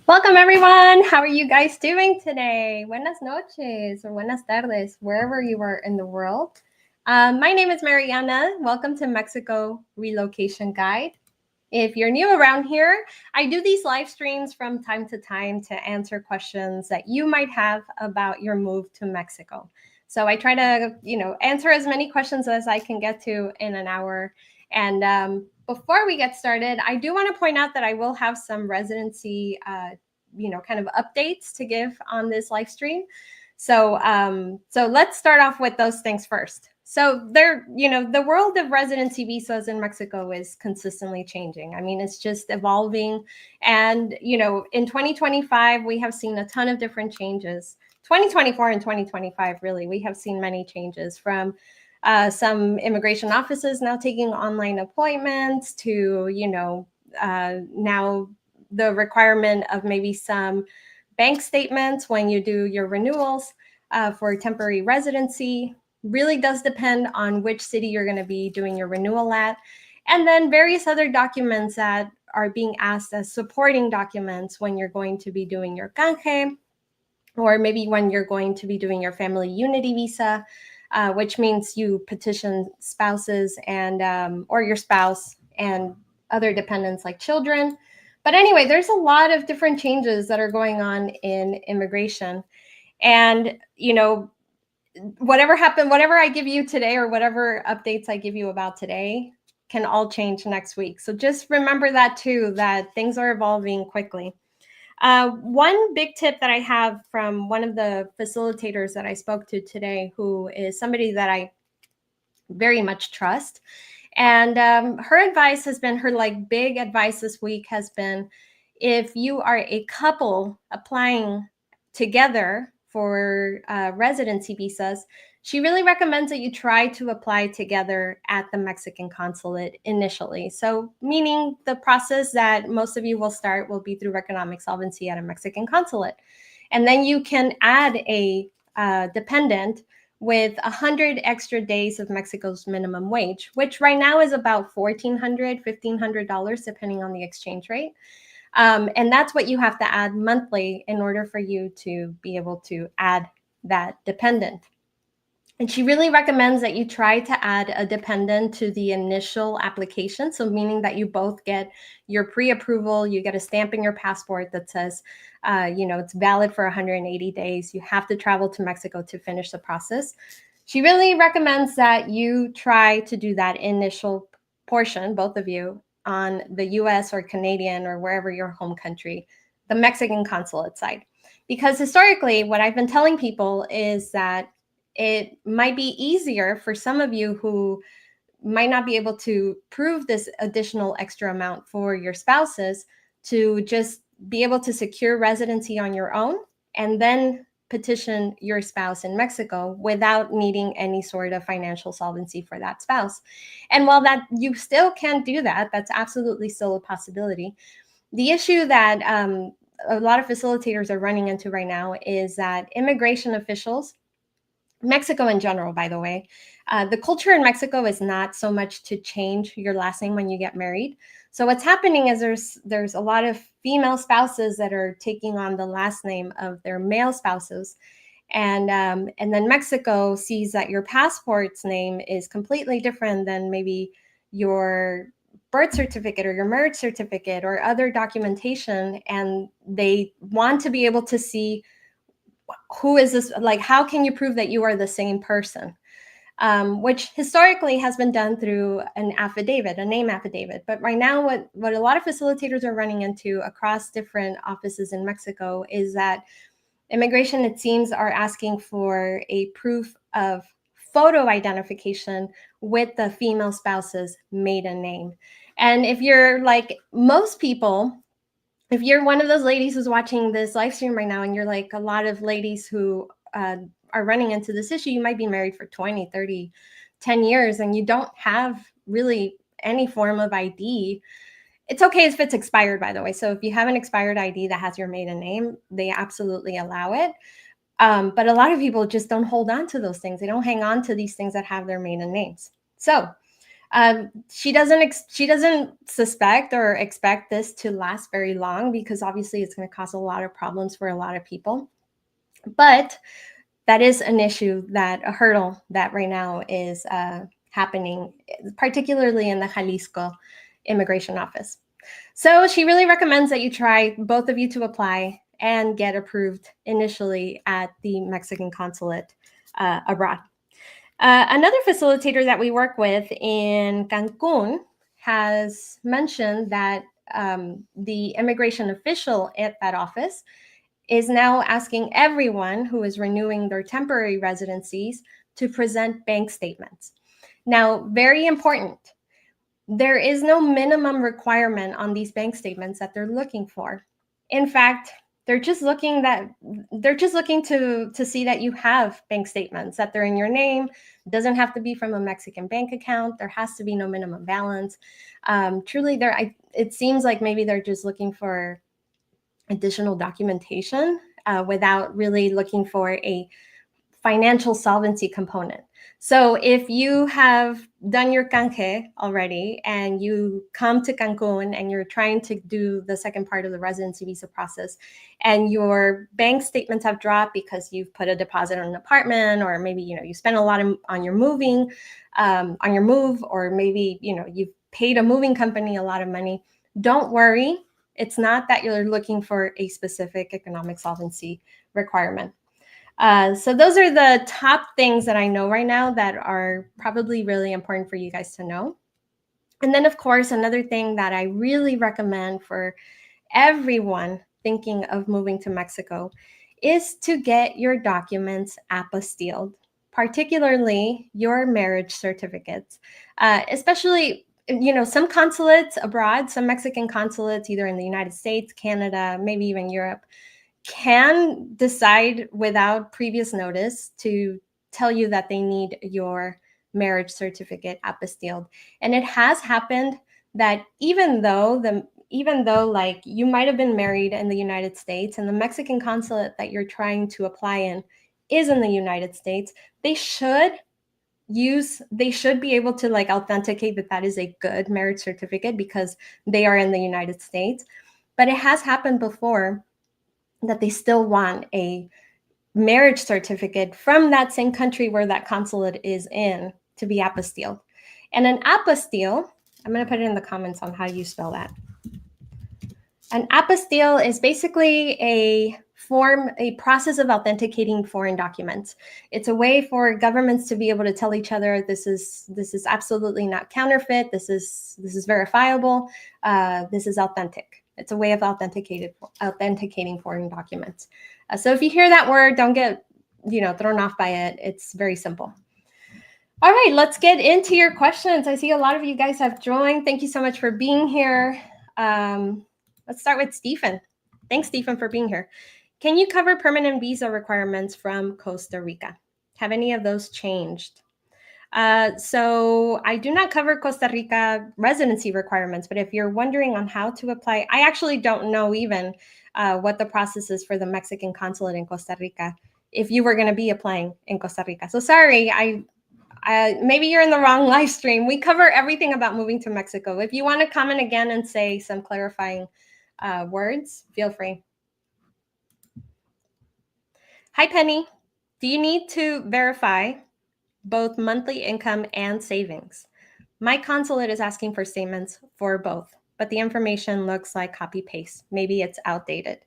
Welcome, everyone. How are you guys doing today? Buenas noches or buenas tardes, wherever you are in the world. My name is Mariana. Welcome to Mexico Relocation Guide. If you're new around here, I do these live streams from time to time to answer questions that you might have about your move to Mexico. So I try to, answer as many questions as I can get to in an hour. And before we get started, I do want to point out that I will have some residency, kind of updates to give on this live stream. So let's start off with those things first. So the world of residency visas in Mexico is consistently changing. I mean, it's just evolving. And, in 2025, we have seen a ton of different changes. 2024 and 2025, really, we have seen many changes from some immigration offices now taking online appointments to, now the requirement of maybe some bank statements when you do your renewals for temporary residency. Really does depend on which city you're going to be doing your renewal at. And then various other documents that are being asked as supporting documents when you're going to be doing your canje, or maybe when you're going to be doing your family unity visa, which means you petition spouses and or your spouse and other dependents like children. But anyway, there's a lot of different changes that are going on in immigration. And, whatever happened, whatever I give you today or whatever updates I give you about today can all change next week. So just remember that too, that things are evolving quickly. One big tip that I have from one of the facilitators that I spoke to today, who is somebody that I very much trust. And her advice has been, her big advice this week has been, if you are a couple applying together for residency visas, she really recommends that you try to apply together at the Mexican consulate initially. So meaning the process that most of you will start will be through economic solvency at a Mexican consulate. And then you can add a dependent with 100 extra days of Mexico's minimum wage, which right now is about $1,400, $1,500, depending on the exchange rate. And that's what you have to add monthly in order for you to be able to add that dependent. And she really recommends that you try to add a dependent to the initial application. So meaning that you both get your pre-approval, you get a stamp in your passport that says, it's valid for 180 days. You have to travel to Mexico to finish the process. She really recommends that you try to do that initial portion, both of you, on the US or Canadian or wherever your home country, the Mexican consulate side. Because historically, what I've been telling people is that it might be easier for some of you who might not be able to prove this additional extra amount for your spouses to just be able to secure residency on your own and then petition your spouse in Mexico without needing any sort of financial solvency for that spouse. And while that you still can do that, that's absolutely still a possibility. The issue that a lot of facilitators are running into right now is that immigration officials, Mexico in general, by the way, the culture in Mexico is not so much to change your last name when you get married. So what's happening is there's a lot of female spouses that are taking on the last name of their male spouses. And then Mexico sees that your passport's name is completely different than maybe your birth certificate or your marriage certificate or other documentation. And they want to be able to see, who is this? Like, how can you prove that you are the same person? Which historically has been done through an affidavit, a name affidavit. But right now, what a lot of facilitators are running into across different offices in Mexico is that immigration, it seems, are asking for a proof of photo identification with the female spouse's maiden name. And if you're like most people, if you're one of those ladies who's watching this live stream right now and you're like a lot of ladies who are running into this issue, you might be married for 20, 30, 10 years and you don't have really any form of ID. It's okay if it's expired, by the way. So if you have an expired ID that has your maiden name, they absolutely allow it. But a lot of people just don't hold on to those things. They don't hang on to these things that have their maiden names. So She doesn't suspect or expect this to last very long, because obviously it's going to cause a lot of problems for a lot of people. But that is an issue, a hurdle that right now is happening, particularly in the Jalisco immigration office. So she really recommends that you try, both of you, to apply and get approved initially at the Mexican consulate abroad. Another facilitator that we work with in Cancun has mentioned that the immigration official at that office is now asking everyone who is renewing their temporary residencies to present bank statements. Now, very important, there is no minimum requirement on these bank statements that they're looking for. In fact, they're just looking to see that you have bank statements, that they're in your name. It doesn't have to be from a Mexican bank account. There has to be no minimum balance. Truly, it seems like maybe they're just looking for additional documentation without really looking for a financial solvency component. So if you have done your canje already and you come to Cancun and you're trying to do the second part of the residency visa process, and your bank statements have dropped because you've put a deposit on an apartment, or maybe you spent a lot on your on your move, or maybe you've paid a moving company a lot of money, don't worry. It's not that you're looking for a specific economic solvency requirement. So those are the top things that I know right now that are probably really important for you guys to know. And then, of course, another thing that I really recommend for everyone thinking of moving to Mexico is to get your documents apostilled, particularly your marriage certificates, especially some consulates abroad, some Mexican consulates, either in the United States, Canada, maybe even Europe, can decide without previous notice to tell you that they need your marriage certificate apostilled. And it has happened that even though like you might have been married in the United States and the Mexican consulate that you're trying to apply in is in the United States, they should be able to like authenticate that is a good marriage certificate because they are in the United States. But it has happened before that they still want a marriage certificate from that same country where that consulate is in to be apostilled. And an apostille, I'm going to put it in the comments on how you spell that. An apostille is basically a process of authenticating foreign documents. It's a way for governments to be able to tell each other this is absolutely not counterfeit. This is verifiable. This is authentic. It's a way of authenticating foreign documents. So if you hear that word, don't get thrown off by it. It's very simple. All right, let's get into your questions. I see a lot of you guys have joined. Thank you so much for being here. Let's start with Stephen. Thanks, Stephen, for being here. Can you cover permanent visa requirements from Costa Rica? Have any of those changed? So I do not cover Costa Rica residency requirements, but if you're wondering on how to apply, I actually don't know even what the process is for the Mexican consulate in Costa Rica if you were going to be applying in Costa Rica. So sorry, maybe you're in the wrong live stream. We cover everything about moving to Mexico. If you want to comment again and say some clarifying words, feel free. Hi, Penny. Do you need to verify both monthly income and savings? My consulate is asking for statements for both, but the information looks like copy paste. Maybe it's outdated.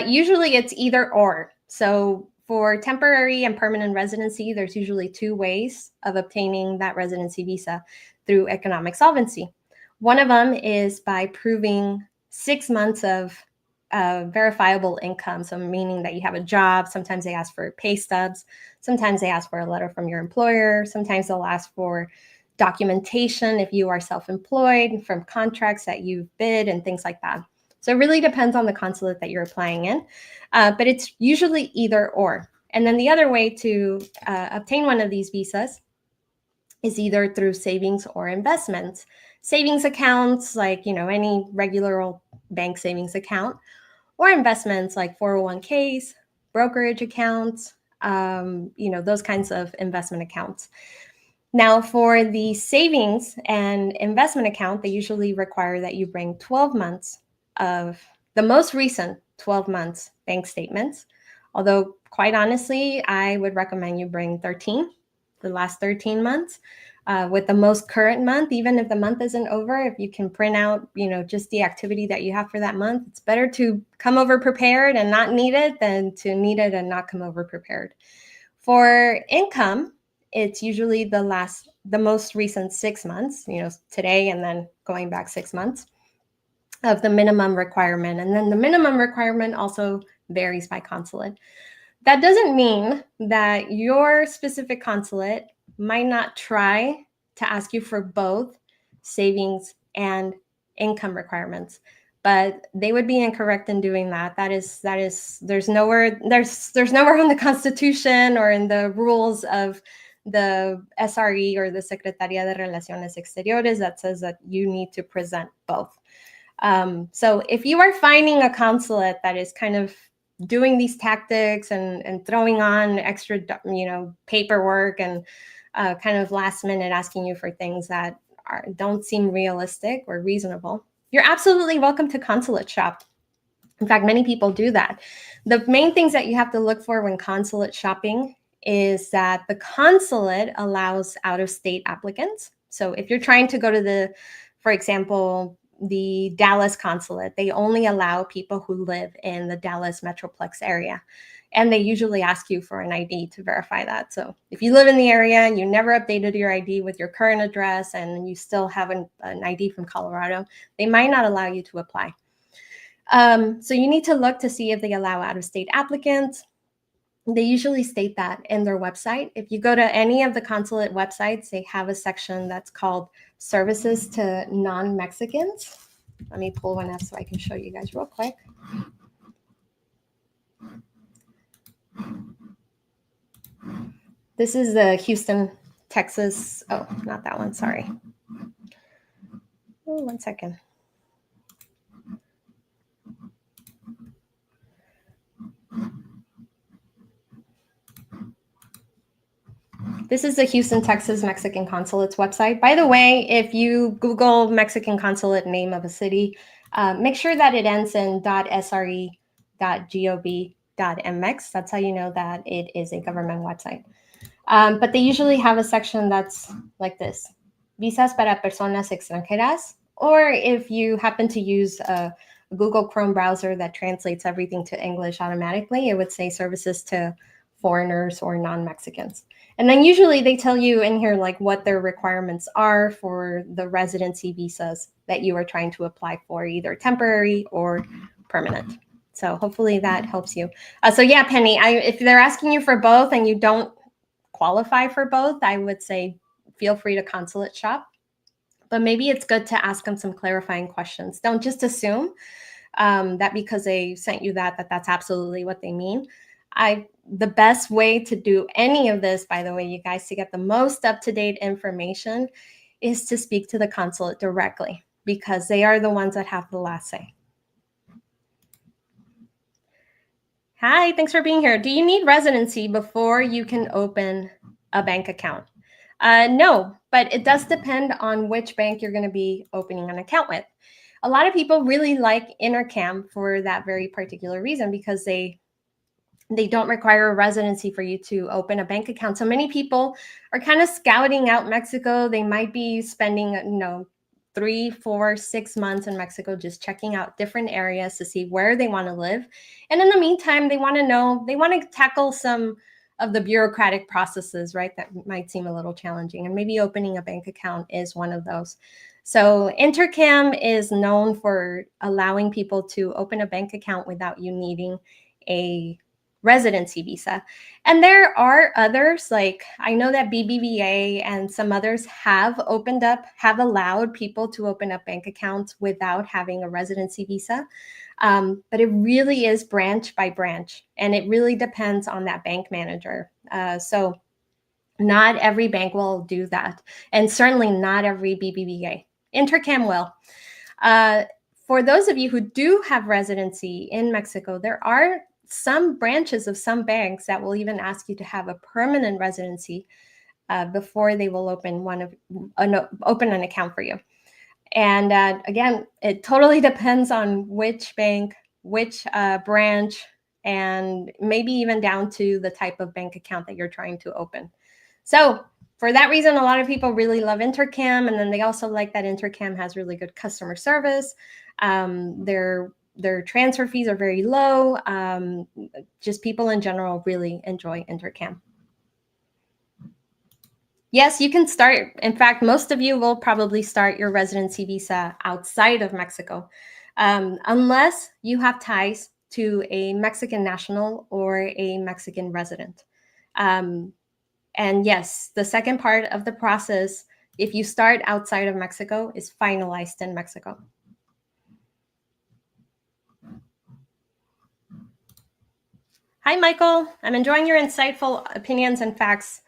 Usually it's either or. So for temporary and permanent residency, there's usually two ways of obtaining that residency visa through economic solvency. One of them is by proving 6 months of verifiable income. So meaning that you have a job. Sometimes they ask for pay stubs. Sometimes they ask for a letter from your employer. Sometimes they'll ask for documentation if you are self-employed, from contracts that you've bid and things like that. So it really depends on the consulate that you're applying in, but it's usually either or. And then the other way to obtain one of these visas is either through savings or investments. Savings accounts, like any regular old bank savings account, or investments like 401ks, brokerage accounts, those kinds of investment accounts. Now, for the savings and investment account, they usually require that you bring 12 months of the most recent 12 months bank statements. Although, quite honestly, I would recommend you bring 13, the last 13 months. With the most current month, even if the month isn't over, if you can print out, just the activity that you have for that month, it's better to come over prepared and not need it than to need it and not come over prepared. For income, it's usually the most recent 6 months, today and then going back 6 months of the minimum requirement. And then the minimum requirement also varies by consulate. That doesn't mean that your specific consulate might not try to ask you for both savings and income requirements, but they would be incorrect in doing that. There's nowhere in the Constitution or in the rules of the SRE or the Secretaría de Relaciones Exteriores that says that you need to present both. So if you are finding a consulate that is kind of doing these tactics and throwing on extra, paperwork and kind of last minute asking you for things that don't seem realistic or reasonable, you're absolutely welcome to consulate shop. In fact, many people do that. The main things that you have to look for when consulate shopping is that the consulate allows out-of-state applicants. So if you're trying to go to for example, the Dallas consulate, they only allow people who live in the Dallas Metroplex area. And they usually ask you for an ID to verify that. So if you live in the area and you never updated your ID with your current address and you still have an ID from Colorado, they might not allow you to apply. So you need to look to see if they allow out-of-state applicants. They usually state that in their website. If you go to any of the consulate websites, they have a section that's called Services to Non-Mexicans. Let me pull one up so I can show you guys real quick. This is the Houston, Texas. Oh, not that one, sorry. Oh, 1 second. This is the Houston, Texas Mexican Consulate's website. By the way, if you Google Mexican Consulate name of a city, make sure that it ends in .sre.gov.mx. That's how you know that it is a government website. But they usually have a section that's like this: Visas para personas extranjeras. Or if you happen to use a Google Chrome browser that translates everything to English automatically, it would say services to foreigners or non-Mexicans. And then usually they tell you in here like what their requirements are for the residency visas that you are trying to apply for, either temporary or permanent. So hopefully that helps you. So yeah, Penny, if they're asking you for both and you don't qualify for both, I would say feel free to consulate shop. But maybe it's good to ask them some clarifying questions. Don't just assume that because they sent you that's absolutely what they mean. The best way to do any of this, by the way, you guys, to get the most up-to-date information is to speak to the consulate directly, because they are the ones that have the last say. Hi, thanks for being here. Do you need residency before you can open a bank account? No, but it does depend on which bank you're going to be opening an account with. A lot of people really like Intercam for that very particular reason, because they don't require a residency for you to open a bank account. So many people are kind of scouting out Mexico. They might be spending, 3, 4, 6 months in Mexico, just checking out different areas to see where they want to live. And in the meantime, they want to tackle some of the bureaucratic processes, right? That might seem a little challenging. And maybe opening a bank account is one of those. So Intercam is known for allowing people to open a bank account without you needing a residency visa. And there are others, like I know that BBVA and some others have allowed people to open up bank accounts without having a residency visa. But it really is branch by branch, and it really depends on that bank manager. So not every bank will do that, and certainly not every BBVA. Intercam will. For those of you who do have residency in Mexico, there are some branches of some banks that will even ask you to have a permanent residency before they will open open an account for you. And again, it totally depends on which bank, which branch, and maybe even down to the type of bank account that you're trying to open. So for that reason, a lot of people really love Intercam, and then they also like that Intercam has really good customer service. Their transfer fees are very low. Just people in general really enjoy Intercam. Yes, you can start. In fact, most of you will probably start your residency visa outside of Mexico, unless you have ties to a Mexican national or a Mexican resident. And yes, the second part of the process, if you start outside of Mexico, is finalized in Mexico. Hi, Michael. I'm enjoying your insightful opinions and facts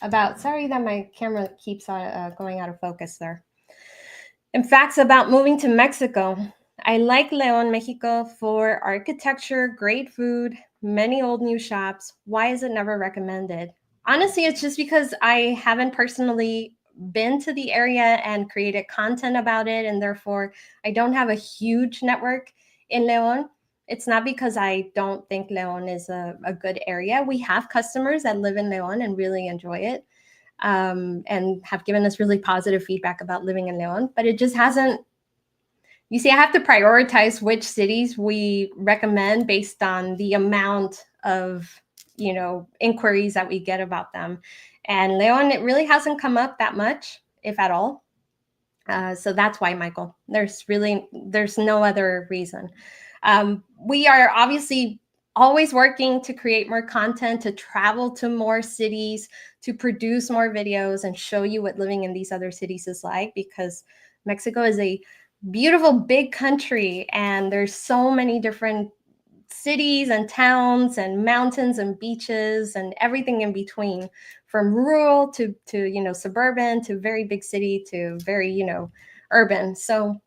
about, sorry that my camera keeps going out of focus there. And facts about moving to Mexico. I like León, Mexico for architecture, great food, many old new shops. Why is it never recommended? Honestly, it's just because I haven't personally been to the area and created content about it, and therefore I don't have a huge network in León. It's not because I don't think León is a good area. We have customers that live in León and really enjoy it, and have given us really positive feedback about living in León, but it just hasn't. You see, I have to prioritize which cities we recommend based on the amount of, inquiries that we get about them. And León, it really hasn't come up that much, if at all. So that's why, Michael. There's no other reason. We are obviously always working to create more content, to travel to more cities, to produce more videos and show you what living in these other cities is like, because Mexico is a beautiful big country and there's so many different cities and towns and mountains and beaches and everything in between, from rural to suburban to very big city to very urban. So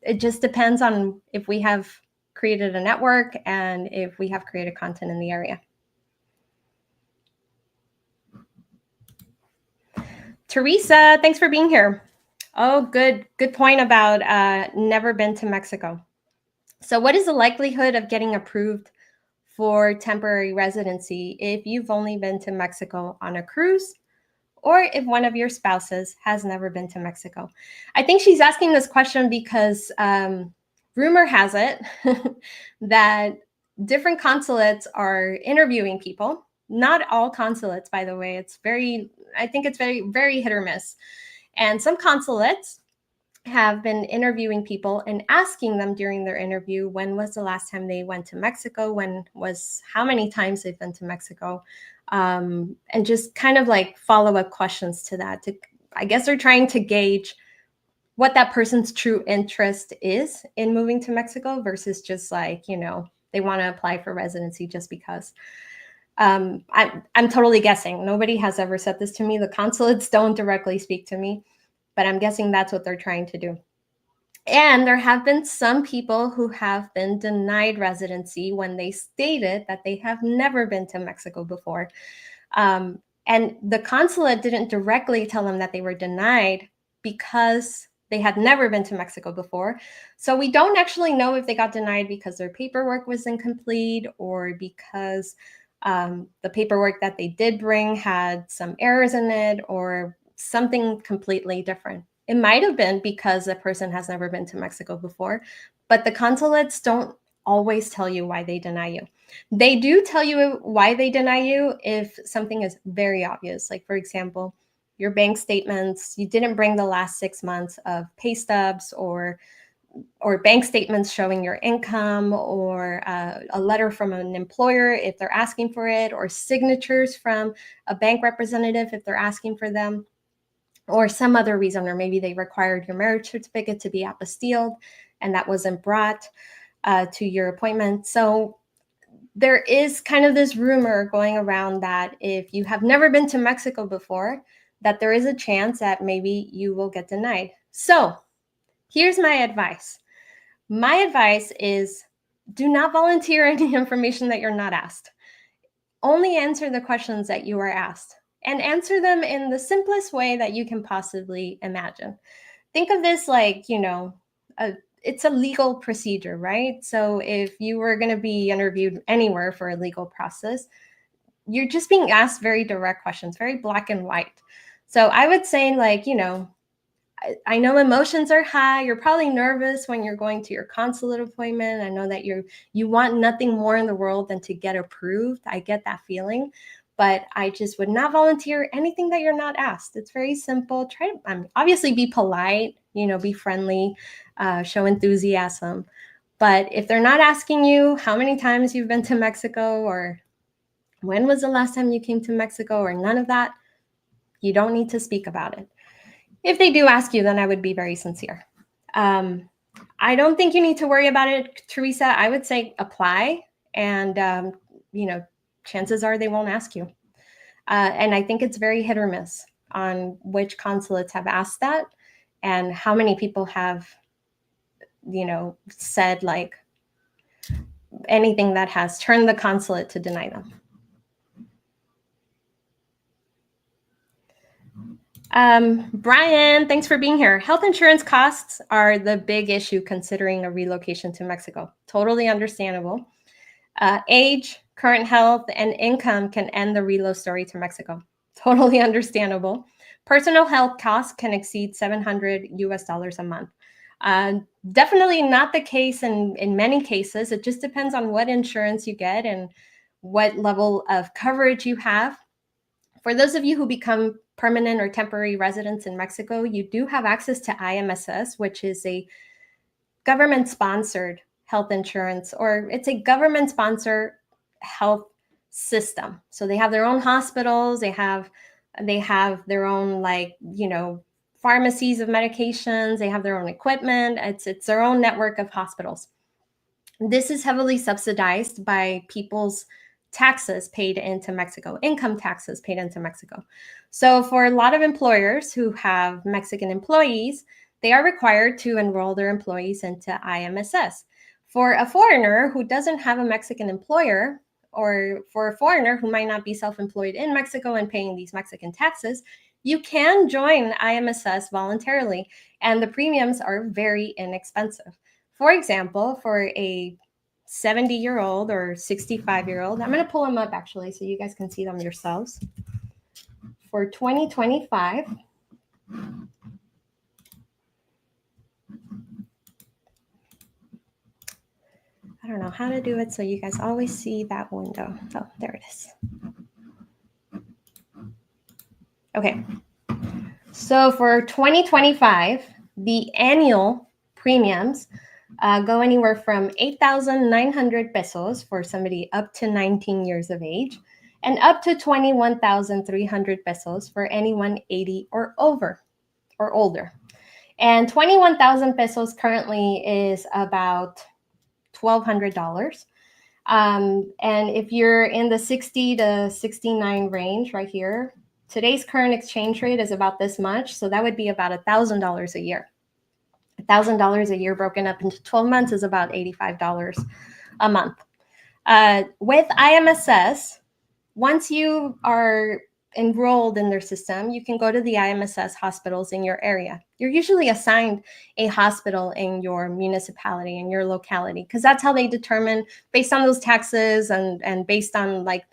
it just depends on if we have created a network and if we have created content in the area. Teresa, thanks for being here. Oh, good point about never been to Mexico. So what is the likelihood of getting approved for temporary residency if you've only been to Mexico on a cruise, or if one of your spouses has never been to Mexico? I think she's asking this question because rumor has it that different consulates are interviewing people. Not all consulates, by the way. I think it's very, very hit or miss. And some consulates have been interviewing people and asking them during their interview, when was the last time they went to Mexico? How many times they've been to Mexico? And just kind of like follow-up questions to that. I guess they're trying to gauge what that person's true interest is in moving to Mexico versus just like, they want to apply for residency just because. I'm totally guessing. Nobody has ever said this to me. The consulates don't directly speak to me, but I'm guessing that's what they're trying to do. And there have been some people who have been denied residency when they stated that they have never been to Mexico before. And the consulate didn't directly tell them that they were denied because they had never been to Mexico before. So we don't actually know if they got denied because their paperwork was incomplete, or because the paperwork that they did bring had some errors in it, or something completely different. It might have been because the person has never been to Mexico before, but the consulates don't always tell you why they deny you. They do tell you why they deny you if something is very obvious. Like, for example, your bank statements, you didn't bring the last 6 months of pay stubs or bank statements showing your income, or a letter from an employer if they're asking for it, or signatures from a bank representative if they're asking for them, or some other reason, or maybe they required your marriage certificate to be apostilled and that wasn't brought to your appointment. So there is kind of this rumor going around that if you have never been to Mexico before, that there is a chance that maybe you will get denied. So here's my advice. My advice is, do not volunteer any information that you're not asked. Only answer the questions that you are asked. and answer them in the simplest way that you can possibly imagine. Think of this like, it's a legal procedure, right? So if you were going to be interviewed anywhere for a legal process, you're just being asked very direct questions, very black and white. So I would say, like, I know emotions are high. You're probably nervous when you're going to your consulate appointment. I know that you want nothing more in the world than to get approved. I get that feeling, but I just would not volunteer anything that you're not asked. It's very simple. Try to obviously be polite, be friendly, show enthusiasm. But if they're not asking you how many times you've been to Mexico or when was the last time you came to Mexico or none of that, you don't need to speak about it. If they do ask you, then I would be very sincere. I don't think you need to worry about it, Teresa. I would say apply, and chances are they won't ask you. And I think it's very hit or miss on which consulates have asked that and how many people have, said like anything that has turned the consulate to deny them. Brian, thanks for being here. Health insurance costs are the big issue considering a relocation to Mexico. Totally understandable. Age, current health, and income can end the relo story to Mexico. Totally understandable. Personal health costs can exceed $700 a month. Definitely not the case in many cases. It just depends on what insurance you get and what level of coverage you have. For those of you who become permanent or temporary residents in Mexico, you do have access to IMSS, which is a government-sponsored health insurance, or it's a government-sponsored health system. So they have their own hospitals, they have their own pharmacies of medications, they have their own equipment. It's their own network of hospitals. This is heavily subsidized by people's taxes paid into Mexico, income taxes paid into Mexico. So for a lot of employers who have Mexican employees, they are required to enroll their employees into IMSS. For a foreigner who doesn't have a Mexican employer, or for a foreigner who might not be self-employed in Mexico and paying these Mexican taxes, you can join IMSS voluntarily, and the premiums are very inexpensive. For example, for a 70-year-old or 65-year-old, I'm going to pull them up actually so you guys can see them yourselves. For 2025, I don't know how to do it so you guys always see that window. Oh, there it is. Okay. So for 2025, the annual premiums go anywhere from 8,900 pesos for somebody up to 19 years of age, and up to 21,300 pesos for anyone 80 or over or older. And 21,000 pesos currently is about $1,200. And if you're in the 60 to 69 range right here, today's current exchange rate is about this much. So that would be about $1,000 a year. $1,000 a year broken up into 12 months is about $85 a month. With IMSS, once you are enrolled in their system, you can go to the IMSS hospitals in your area. You're usually assigned a hospital in your municipality, in your locality, because that's how they determine, based on those taxes and based on like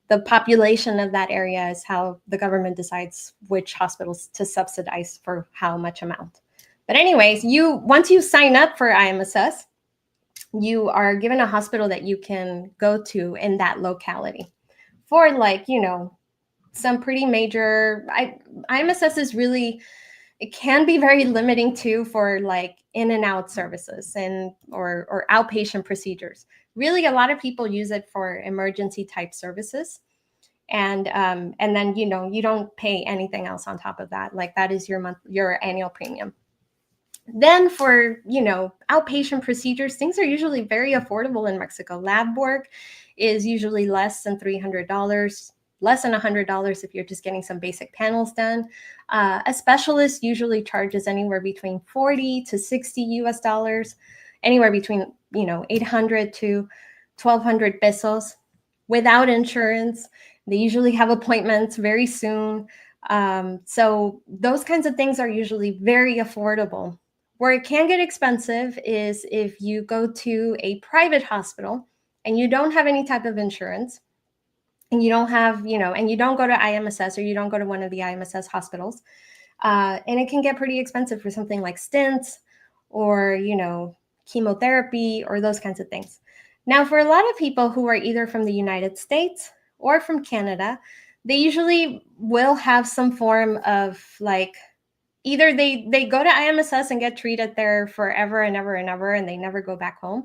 the population of that area, is how the government decides which hospitals to subsidize for how much amount. But anyways, once you sign up for IMSS, you are given a hospital that you can go to in that locality for some pretty major. IMSS is really, it can be very limiting too for like in and out services and or outpatient procedures. Really, a lot of people use it for emergency type services. And then you don't pay anything else on top of that. Like that is your annual premium. Then for, outpatient procedures, things are usually very affordable in Mexico. Lab work is usually less than $300, less than $100 if you're just getting some basic panels done. A specialist usually charges anywhere between 40 to 60 US dollars, anywhere between, 800 to 1,200 pesos. Without insurance, They usually have appointments very soon. So those kinds of things are usually very affordable. Where it can get expensive is if you go to a private hospital and you don't have any type of insurance, and you don't have, and you don't go to IMSS, or you don't go to one of the IMSS hospitals. And it can get pretty expensive for something like stents or, chemotherapy or those kinds of things. Now, for a lot of people who are either from the United States or from Canada, they usually will have some form of like, either they go to IMSS and get treated there forever and ever and ever, and they never go back home.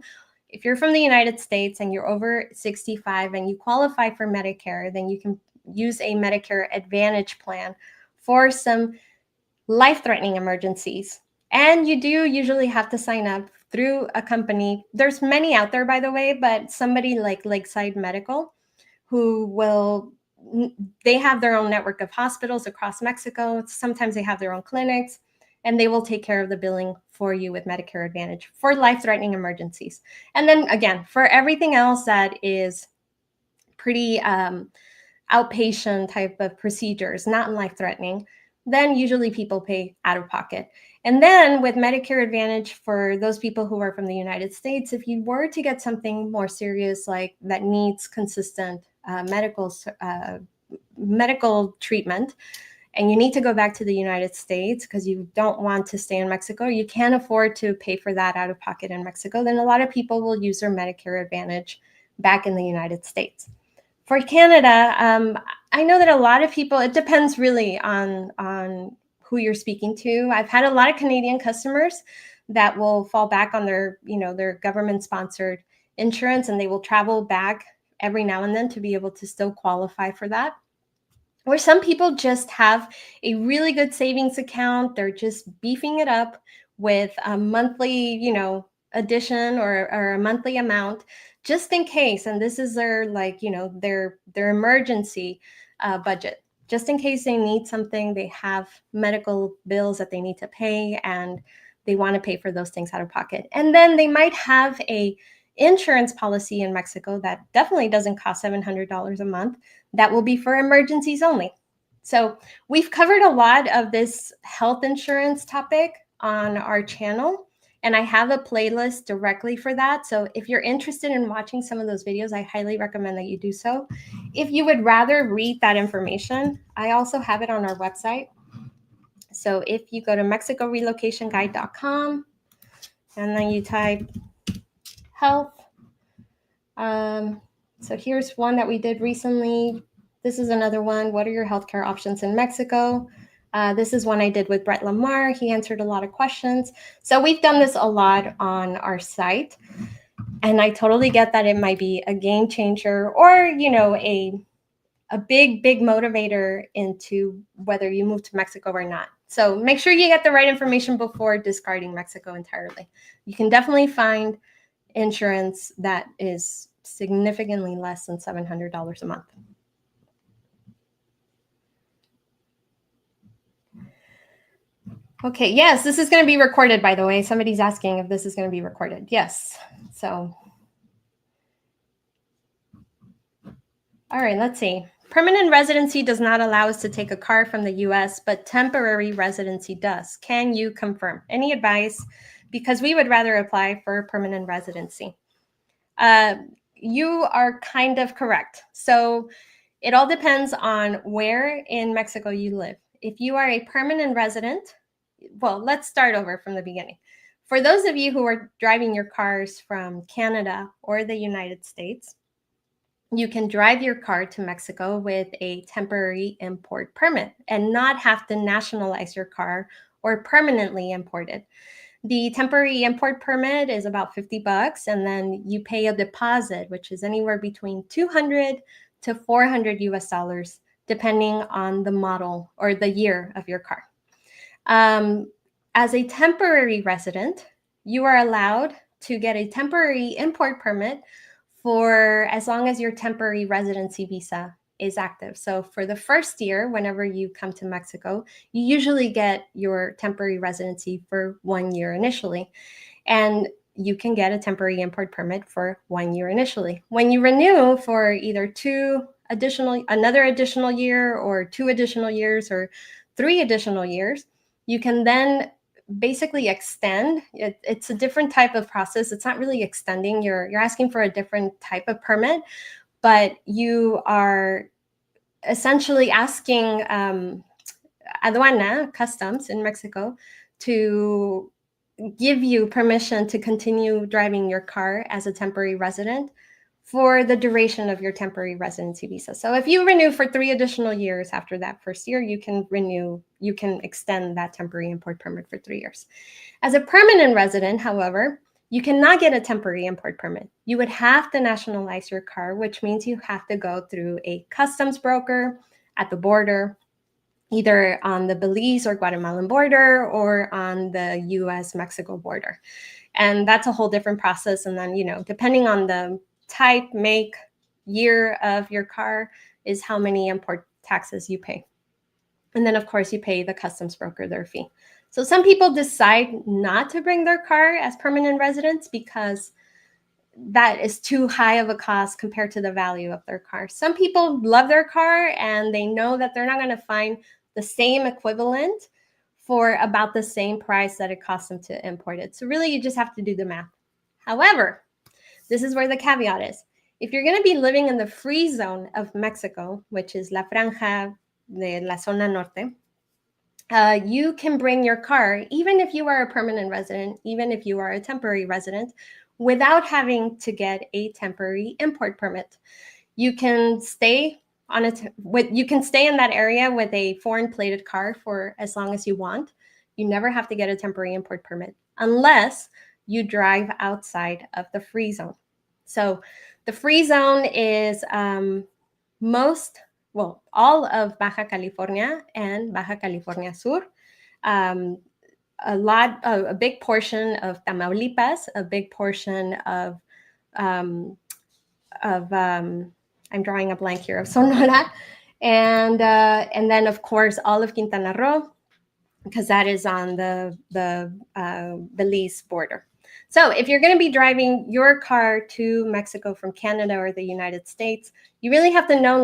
If you're from the United States and you're over 65 and you qualify for Medicare, then you can use a Medicare Advantage plan for some life-threatening emergencies. And you do usually have to sign up through a company. There's many out there, by the way, but somebody like Lakeside Medical, who will, they have their own network of hospitals across Mexico. Sometimes they have their own clinics, and they will take care of the billing for you with Medicare Advantage for life-threatening emergencies. And then again, for everything else that is pretty outpatient type of procedures, not life-threatening, then usually people pay out of pocket. And then with Medicare Advantage, for those people who are from the United States, if you were to get something more serious, like that needs consistent medical treatment, and you need to go back to the United States because you don't want to stay in Mexico, you can't afford to pay for that out of pocket in Mexico, then a lot of people will use their Medicare Advantage back in the United States. For Canada, I know that a lot of people, it depends really on who you're speaking to. I've had a lot of Canadian customers that will fall back on their, their government-sponsored insurance, and they will travel back every now and then to be able to still qualify for that. Or some people just have a really good savings account. They're just beefing it up with a monthly, addition or a monthly amount just in case. And this is their their emergency budget. Just in case they need something, they have medical bills that they need to pay, and they want to pay for those things out of pocket. And then they might have a insurance policy in Mexico that definitely doesn't cost $700 a month. That will be for emergencies only. So we've covered a lot of this health insurance topic on our channel, and I have a playlist directly for that. So if you're interested in watching some of those videos, I highly recommend that you do so. If you would rather read that information, I also have it on our website. So if you go to mexicorelocationguide.com and then you type health, so here's one that we did recently. This is another one. What are your healthcare options in Mexico? This is one I did with Brett Lamar. He answered a lot of questions. So we've done this a lot on our site. And I totally get that it might be a game changer, or, a big motivator into whether you move to Mexico or not. So make sure you get the right information before discarding Mexico entirely. You can definitely find insurance that is significantly less than $700 a month. Okay, yes, this is going to be recorded, by the way. Somebody's asking if this is going to be recorded. Yes. So, all right, let's see. Permanent residency does not allow us to take a car from the US, but temporary residency does. Can you confirm? Any advice? Because we would rather apply for permanent residency. You are kind of correct. So it all depends on where in Mexico you live. If you are a permanent resident, well, let's start over from the beginning. For those of you who are driving your cars from Canada or the United States, you can drive your car to Mexico with a temporary import permit and not have to nationalize your car or permanently import it. The temporary import permit is about $50, and then you pay a deposit, which is anywhere between $200 to $400 US, depending on the model or the year of your car. As a temporary resident, you are allowed to get a temporary import permit for as long as your temporary residency visa is active. So for the first year, whenever you come to Mexico, you usually get your temporary residency for 1 year initially. And you can get a temporary import permit for 1 year initially. When you renew for either another additional year or 2 additional years or 3 additional years, you can then basically extend. It's a different type of process. It's not really extending. You're asking for a different type of permit, but you are essentially asking aduana, customs in Mexico, to give you permission to continue driving your car as a temporary resident for the duration of your temporary residency visa. So if you renew for 3 additional years after that first year, you can extend that temporary import permit for 3 years. As a permanent resident, however, you cannot get a temporary import permit. You would have to nationalize your car, which means you have to go through a customs broker at the border, either on the Belize or Guatemalan border or on the US-Mexico border. And that's a whole different process. And then, depending on the type, make, year of your car is how many import taxes you pay. And then, of course, you pay the customs broker their fee. So some people decide not to bring their car as permanent residents because that is too high of a cost compared to the value of their car. Some people love their car and they know that they're not going to find the same equivalent for about the same price that it costs them to import it. So really, you just have to do the math. However, this is where the caveat is. If you're going to be living in the free zone of Mexico, which is La Franja de la Zona Norte, you can bring your car, even if you are a permanent resident, even if you are a temporary resident, without having to get a temporary import permit. You can stay you can stay in that area with a foreign plated car for as long as you want. You never have to get a temporary import permit unless you drive outside of the free zone. So the free zone is all of Baja California and Baja California Sur, a big portion of Tamaulipas, a big portion of I'm drawing a blank here, of Sonora, and then of course all of Quintana Roo, because that is on the Belize border. So if you're going to be driving your car to Mexico from Canada or the United States, you really have to know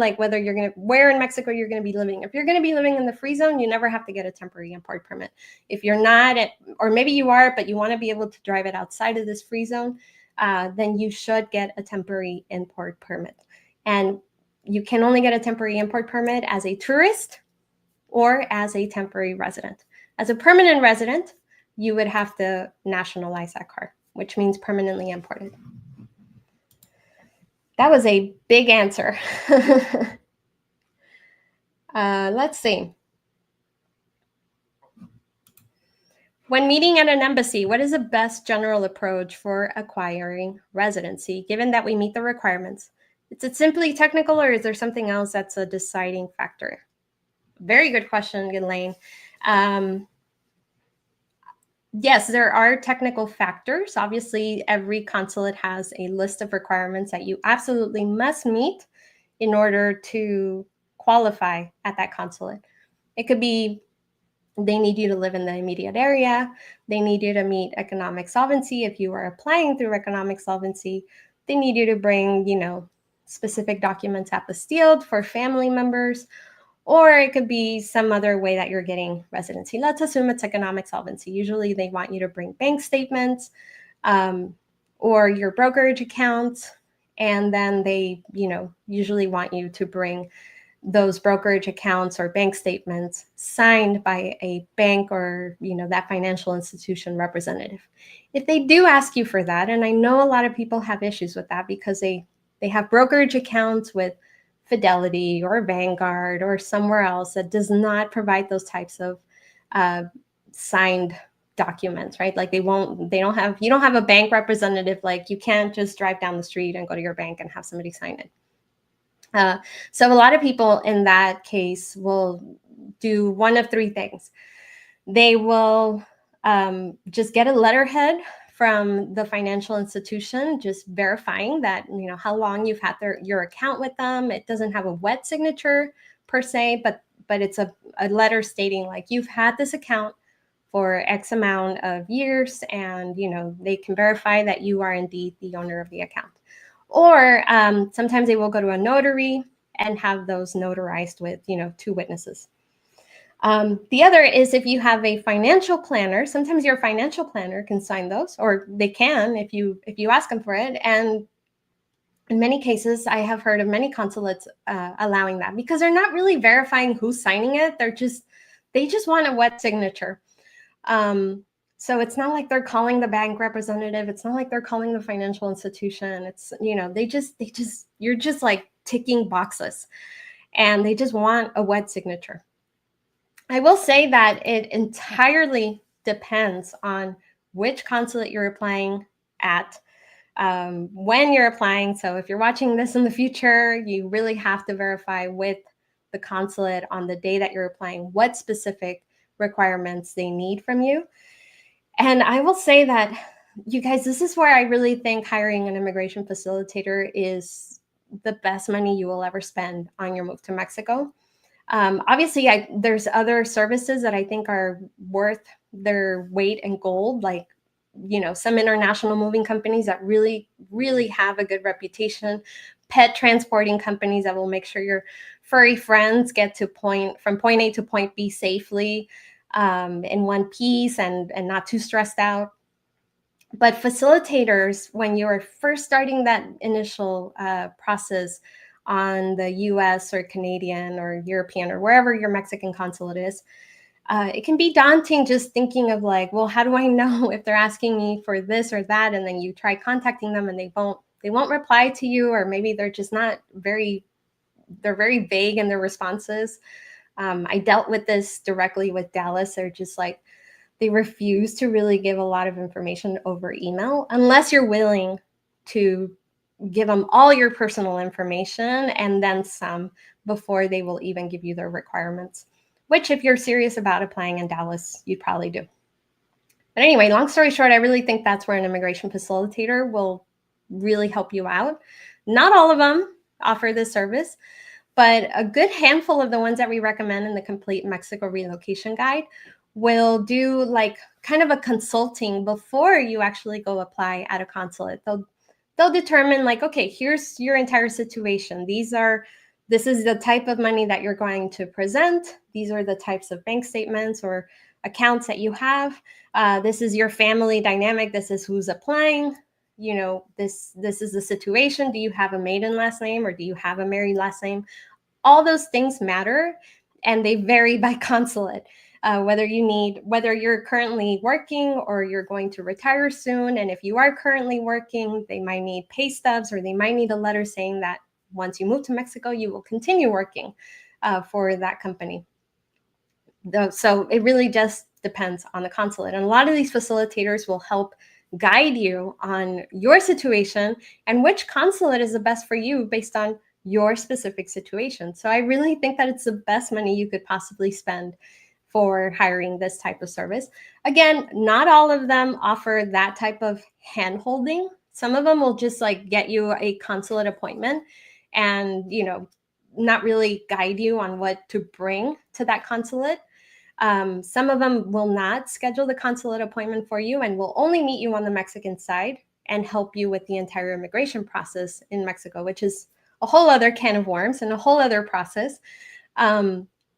where in Mexico you're going to be living. If you're going to be living in the free zone, you never have to get a temporary import permit. If you're not, or maybe you are, but you want to be able to drive it outside of this free zone, then you should get a temporary import permit. And you can only get a temporary import permit as a tourist or as a temporary resident. As a permanent resident, you would have to nationalize that car, which means permanently imported. That was a big answer. Let's see. When meeting at an embassy, what is the best general approach for acquiring residency, given that we meet the requirements? Is it simply technical, or is there something else that's a deciding factor? Very good question, Elaine. Yes, there are technical factors. Obviously, every consulate has a list of requirements that you absolutely must meet in order to qualify at that consulate. It could be they need you to live in the immediate area. They need you to meet economic solvency. If you are applying through economic solvency, they need you to bring, specific documents apostilled for family members. Or it could be some other way that you're getting residency. Let's assume it's economic solvency. Usually they want you to bring bank statements or your brokerage accounts. And then they, usually want you to bring those brokerage accounts or bank statements signed by a bank or, that financial institution representative. If they do ask you for that, and I know a lot of people have issues with that because they have brokerage accounts with Fidelity or Vanguard or somewhere else that does not provide those types of signed documents, right? Like you don't have a bank representative. Like you can't just drive down the street and go to your bank and have somebody sign it. So a lot of people in that case will do one of 3 things. They will just get a letterhead from the financial institution, just verifying that, how long you've had your account with them. It doesn't have a wet signature per se, but it's a letter stating like you've had this account for X amount of years, and, they can verify that you are indeed the owner of the account. Or sometimes they will go to a notary and have those notarized with, 2 witnesses. The other is if you have a financial planner. Sometimes your financial planner can sign those, or they can if you ask them for it. And in many cases, I have heard of many consulates allowing that, because they're not really verifying who's signing it. They just want a wet signature. So it's not like they're calling the bank representative. It's not like they're calling the financial institution. It's, you're just like ticking boxes, and they just want a wet signature. I will say that it entirely depends on which consulate you're applying at, when you're applying. So if you're watching this in the future, you really have to verify with the consulate on the day that you're applying what specific requirements they need from you. And I will say that, you guys, this is where I really think hiring an immigration facilitator is the best money you will ever spend on your move to Mexico. Obviously, there's other services that I think are worth their weight in gold, like, some international moving companies that really, really have a good reputation, pet transporting companies that will make sure your furry friends get from point A to point B safely, in one piece, and not too stressed out. But facilitators, when you're first starting that initial process on the US or Canadian or European or wherever your Mexican consulate is, it can be daunting just thinking of like, well, how do I know if they're asking me for this or that? And then you try contacting them and they won't reply to you, or maybe they're just not they're very vague in their responses. I dealt with this directly with Dallas. They're just like, they refuse to really give a lot of information over email unless you're willing to give them all your personal information and then some before they will even give you their requirements, which if you're serious about applying in Dallas, you'd probably do. But anyway, long story short, I really think that's where an immigration facilitator will really help you out. Not all of them offer this service, but a good handful of the ones that we recommend in the Complete Mexico Relocation Guide will do like kind of a consulting before you actually go apply at a consulate. They'll determine like, okay, here's your entire situation. This is the type of money that you're going to present. These are the types of bank statements or accounts that you have. This is your family dynamic. This is who's applying. This is the situation. Do you have a maiden last name or do you have a married last name? All those things matter, and they vary by consulate. Whether you're currently working or you're going to retire soon. And if you are currently working, they might need pay stubs, or they might need a letter saying that once you move to Mexico, you will continue working for that company. So it really just depends on the consulate. And a lot of these facilitators will help guide you on your situation and which consulate is the best for you based on your specific situation. So I really think that it's the best money you could possibly spend for hiring this type of service. Again, not all of them offer that type of hand-holding. Some of them will just like get you a consulate appointment and, not really guide you on what to bring to that consulate. Some of them will not schedule the consulate appointment for you and will only meet you on the Mexican side and help you with the entire immigration process in Mexico, which is a whole other can of worms and a whole other process.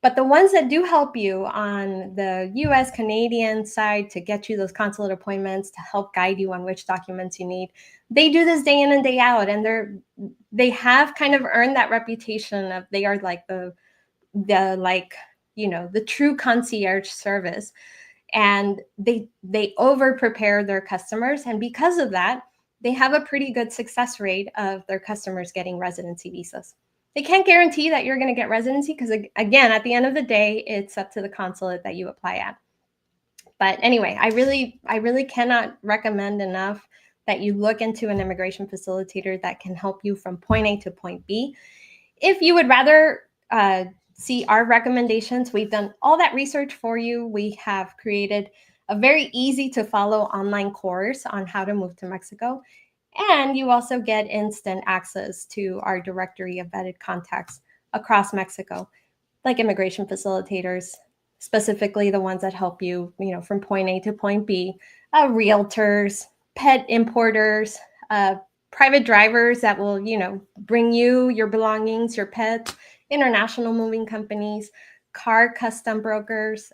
But the ones that do help you on the US Canadian side to get you those consulate appointments, to help guide you on which documents you need, they do this day in and day out. And they have kind of earned that reputation of they are like the true concierge service. And they over prepare their customers. And because of that, they have a pretty good success rate of their customers getting residency visas. They can't guarantee that you're going to get residency because, again, at the end of the day, it's up to the consulate that you apply at. But anyway, I really cannot recommend enough that you look into an immigration facilitator that can help you from point A to point B. If you would rather see our recommendations, we've done all that research for you. We have created a very easy to follow online course on how to move to Mexico. And you also get instant access to our directory of vetted contacts across Mexico, like immigration facilitators, specifically the ones that help you, from point A to point B, realtors, pet importers, private drivers that will, bring you your belongings, your pets, international moving companies, car customs brokers.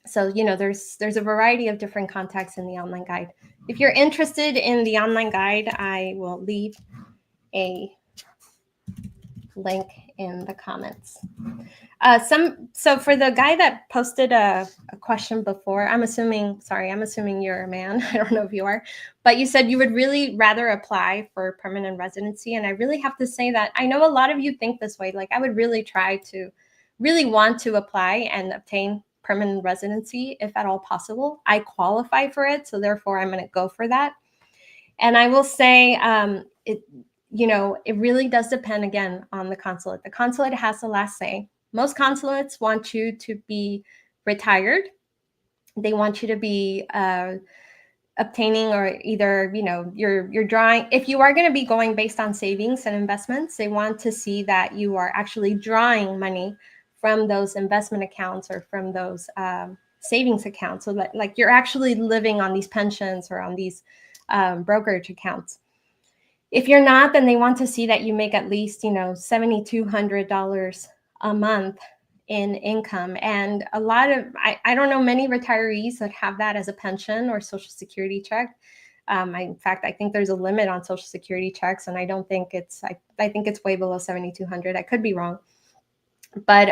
So, there's a variety of different contacts in the online guide. If you're interested in the online guide, I will leave a link in the comments. So for the guy that posted a question before, I'm assuming you're a man. I don't know if you are, but you said you would really rather apply for permanent residency. And I really have to say that I know a lot of you think this way. Like, I would really want to apply and obtain permanent residency if at all possible. I qualify for it, so therefore I'm going to go for that. And I will say it really does depend, again, on the consulate. The consulate has the last say. Most consulates want you to be retired. They want you to be obtaining, or either, you're drawing. If you are going to be going based on savings and investments, they want to see that you are actually drawing money from those investment accounts or from those savings accounts, so that, like, you're actually living on these pensions or on these brokerage accounts. If you're not, then they want to see that you make at least, $7,200 a month in income. And a lot of, I don't know many retirees that have that as a pension or Social Security check. In fact, I think there's a limit on Social Security checks, and I don't think I think it's way below 7,200. I could be wrong. But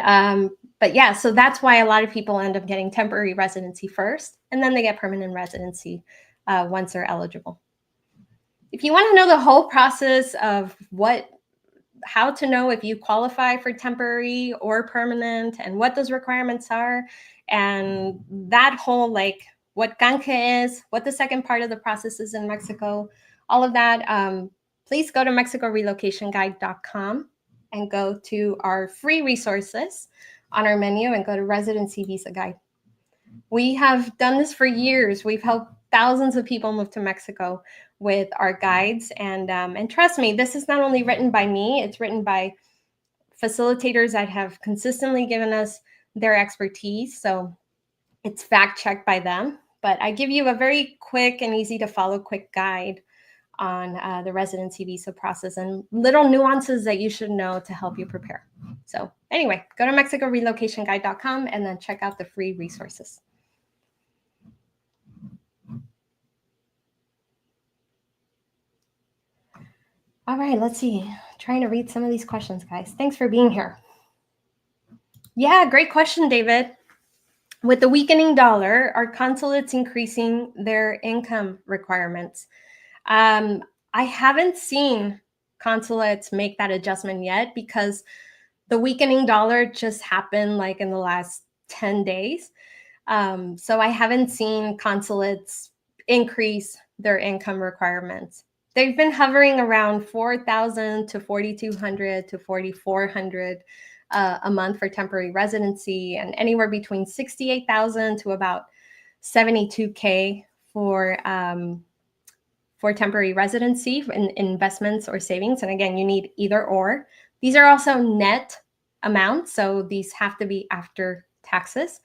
yeah, so that's why a lot of people end up getting temporary residency first, and then they get permanent residency once they're eligible. If you want to know the whole process of how to know if you qualify for temporary or permanent and what those requirements are, and that whole, like, what canje is, what the second part of the process is in Mexico, all of that, please go to mexicorelocationguide.com and go to our free resources on our menu and go to Residency Visa Guide. We have done this for years. We've helped thousands of people move to Mexico with our guides. And trust me, this is not only written by me, it's written by facilitators that have consistently given us their expertise. So it's fact-checked by them. But I give you a very quick and easy to follow quick guide on the residency visa process and little nuances that you should know to help you prepare. So anyway, go to mexicorelocationguide.com and then check out the free resources. All right, let's see. I'm trying to read some of these questions, guys. Thanks for being here. Yeah, great question, David. With the weakening dollar, are consulates increasing their income requirements? I haven't seen consulates make that adjustment yet, because the weakening dollar just happened like in the last 10 days. So I haven't seen consulates increase their income requirements. They've been hovering around 4,000 to 4,200 to 4,400 a month for temporary residency, and anywhere between 68,000 to about 72K for temporary residency in investments or savings. And again, you need either or. These are also net amounts, so these have to be after taxes,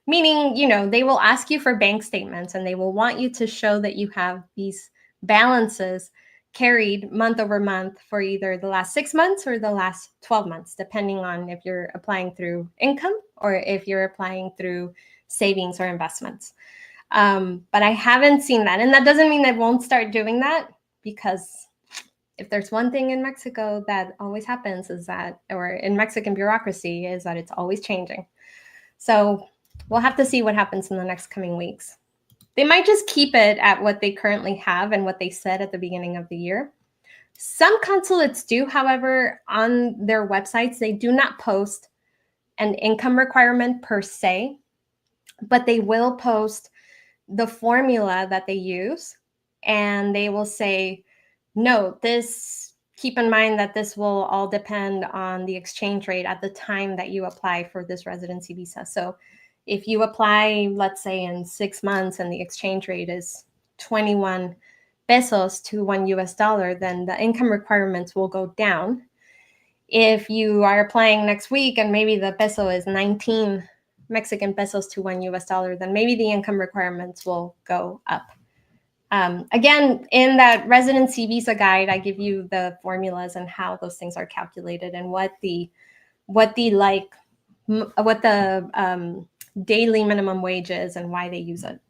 meaning, they will ask you for bank statements and they will want you to show that you have these balances carried month over month for either the last 6 months or the last 12 months, depending on if you're applying through income or if you're applying through savings or investments. But I haven't seen that. And that doesn't mean I won't start doing that, because if there's one thing in Mexico that always happens is that, or in Mexican bureaucracy, is that it's always changing. So we'll have to see what happens in the next coming weeks. They might just keep it at what they currently have and what they said at the beginning of the year. Some consulates do, however, on their websites, they do not post an income requirement per se, but they will post the formula that they use, and they will say, no, keep in mind that this will all depend on the exchange rate at the time that you apply for this residency visa. So if you apply, let's say in 6 months, and the exchange rate is 21 pesos to $1, then the income requirements will go down. If you are applying next week and maybe the peso is 19 Mexican pesos to $1, then maybe the income requirements will go up. Again, in that residency visa guide, I give you the formulas and how those things are calculated and what the daily minimum wage is and why they use it.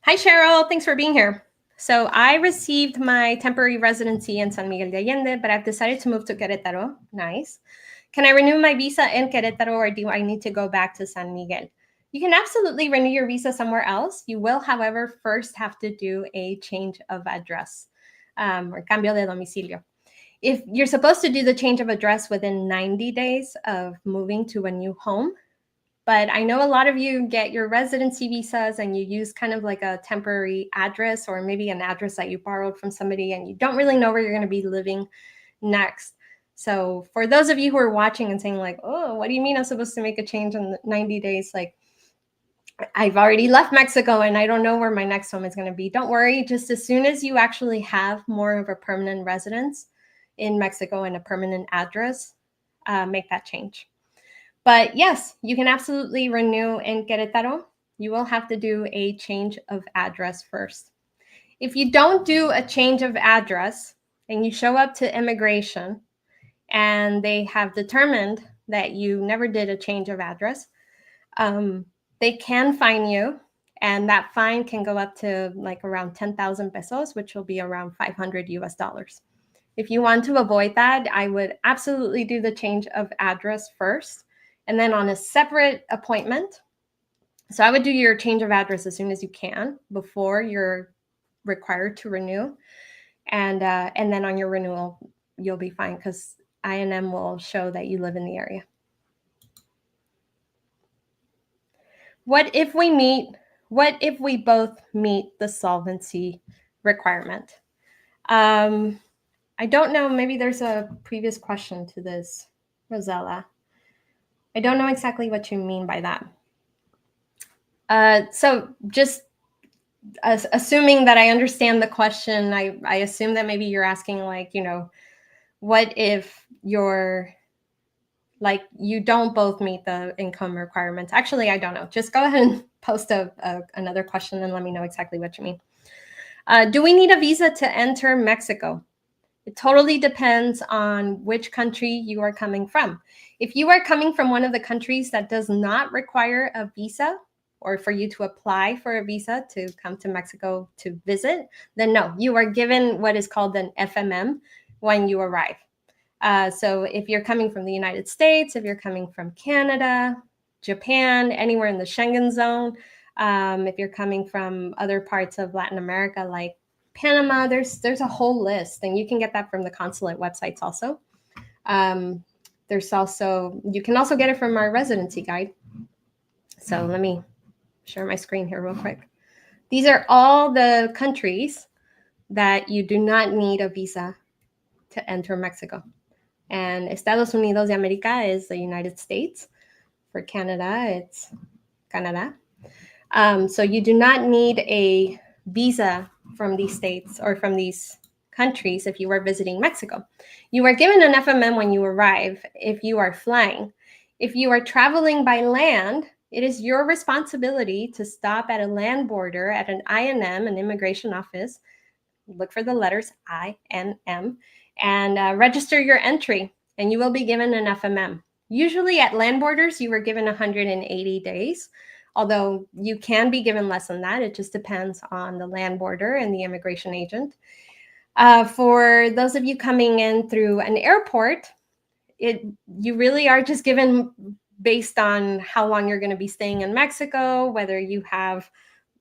Hi, Cheryl. Thanks for being here. So I received my temporary residency in San Miguel de Allende, but I've decided to move to Querétaro. Nice. Can I renew my visa in Querétaro, or do I need to go back to San Miguel? You can absolutely renew your visa somewhere else. You will, however, first have to do a change of address, or cambio de domicilio. If you're supposed to do the change of address within 90 days of moving to a new home, but I know a lot of you get your residency visas and you use kind of like a temporary address, or maybe an address that you borrowed from somebody and you don't really know where you're going to be living next. So for those of you who are watching and saying like, oh, what do you mean I'm supposed to make a change in 90 days? Like, I've already left Mexico and I don't know where my next home is going to be. Don't worry. Just as soon as you actually have more of a permanent residence in Mexico and a permanent address, make that change. But yes, you can absolutely renew in Querétaro. You will have to do a change of address first. If you don't do a change of address and you show up to immigration and they have determined that you never did a change of address, they can fine you, and that fine can go up to like around 10,000 pesos, which will be around 500 US dollars. If you want to avoid that, I would absolutely do the change of address first, and then on a separate appointment. So I would do your change of address as soon as you can before you're required to renew. And then on your renewal, you'll be fine because INM will show that you live in the area. What if we both meet the solvency requirement? I don't know, maybe there's a previous question to this, Rosella. I don't know exactly what you mean by that. So just assuming that I understand the question, I assume that maybe you're asking like, what if you don't both meet the income requirements? Actually, I don't know. Just go ahead and post another question and let me know exactly what you mean. Do we need a visa to enter Mexico? It totally depends on which country you are coming from. If you are coming from one of the countries that does not require a visa, or for you to apply for a visa to come to Mexico to visit, then no, you are given what is called an FMM when you arrive. So if you're coming from the United States, if you're coming from Canada, Japan, anywhere in the Schengen zone, if you're coming from other parts of Latin America, like Panama, there's a whole list, and you can get that from the Consulate websites also. You can also get it from our residency guide. So let me share my screen here real quick. These are all the countries that you do not need a visa to enter Mexico. And Estados Unidos de America is the United States. For Canada, it's Canada. So you do not need a visa from these states or from these countries if you are visiting Mexico. You are given an FMM when you arrive if you are flying. If you are traveling by land, it is your responsibility to stop at a land border at an INM, an immigration office. Look for the letters INM and register your entry, and you will be given an FMM. Usually at land borders, you were given 180 days. Although you can be given less than that. It just depends on the land border and the immigration agent. For those of you coming in through an airport, you really are just given based on how long you're going to be staying in Mexico, whether you have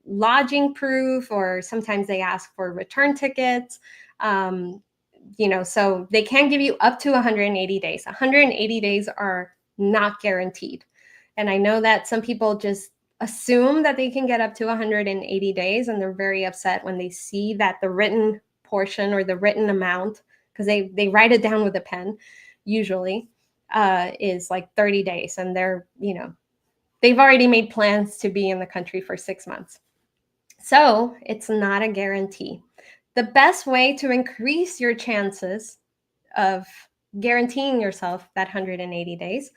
lodging proof, or sometimes they ask for return tickets. So they can give you up to 180 days. 180 days are not guaranteed. And I know that some people just assume that they can get up to 180 days, and they're very upset when they see that the written portion or the written amount, because they write it down with a pen usually, is like 30 days, and they've already made plans to be in the country for 6 months. So it's not a guarantee. The best way to increase your chances of guaranteeing yourself that 180 days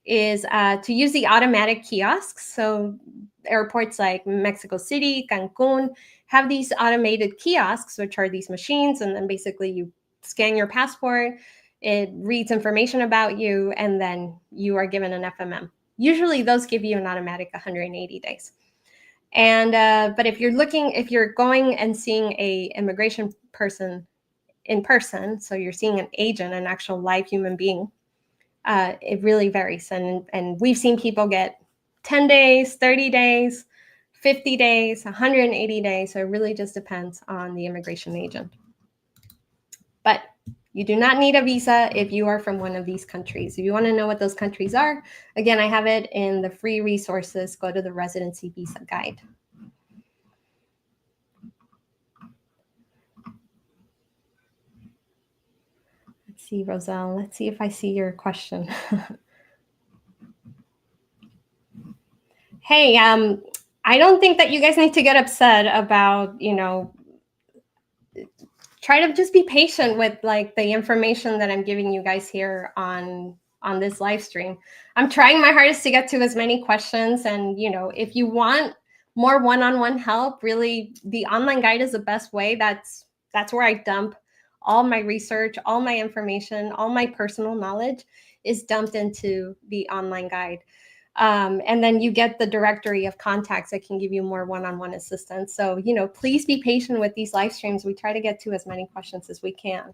is to use the automatic kiosks. So airports like Mexico City, Cancun have these automated kiosks, which are these machines, and then basically you scan your passport, it reads information about you, and then you are given an FMM. Usually those give you an automatic 180 days. And but if you're going and seeing a immigration person in person, so you're seeing an agent, an actual live human being, it really varies. And we've seen people get 10 days, 30 days, 50 days, 180 days. So it really just depends on the immigration agent. But you do not need a visa if you are from one of these countries. If you want to know what those countries are, again, I have it in the free resources. Go to the Residency Visa Guide. Let's see, Roselle. Let's see if I see your question. Hey, I don't think that you guys need to get upset about, try to just be patient with like the information that I'm giving you guys here on this live stream. I'm trying my hardest to get to as many questions, and if you want more one-on-one help, really the online guide is the best way. That's where I dump all my research, all my information, all my personal knowledge is dumped into the online guide. And then you get the directory of contacts that can give you more one-on-one assistance. So, please be patient with these live streams. We try to get to as many questions as we can.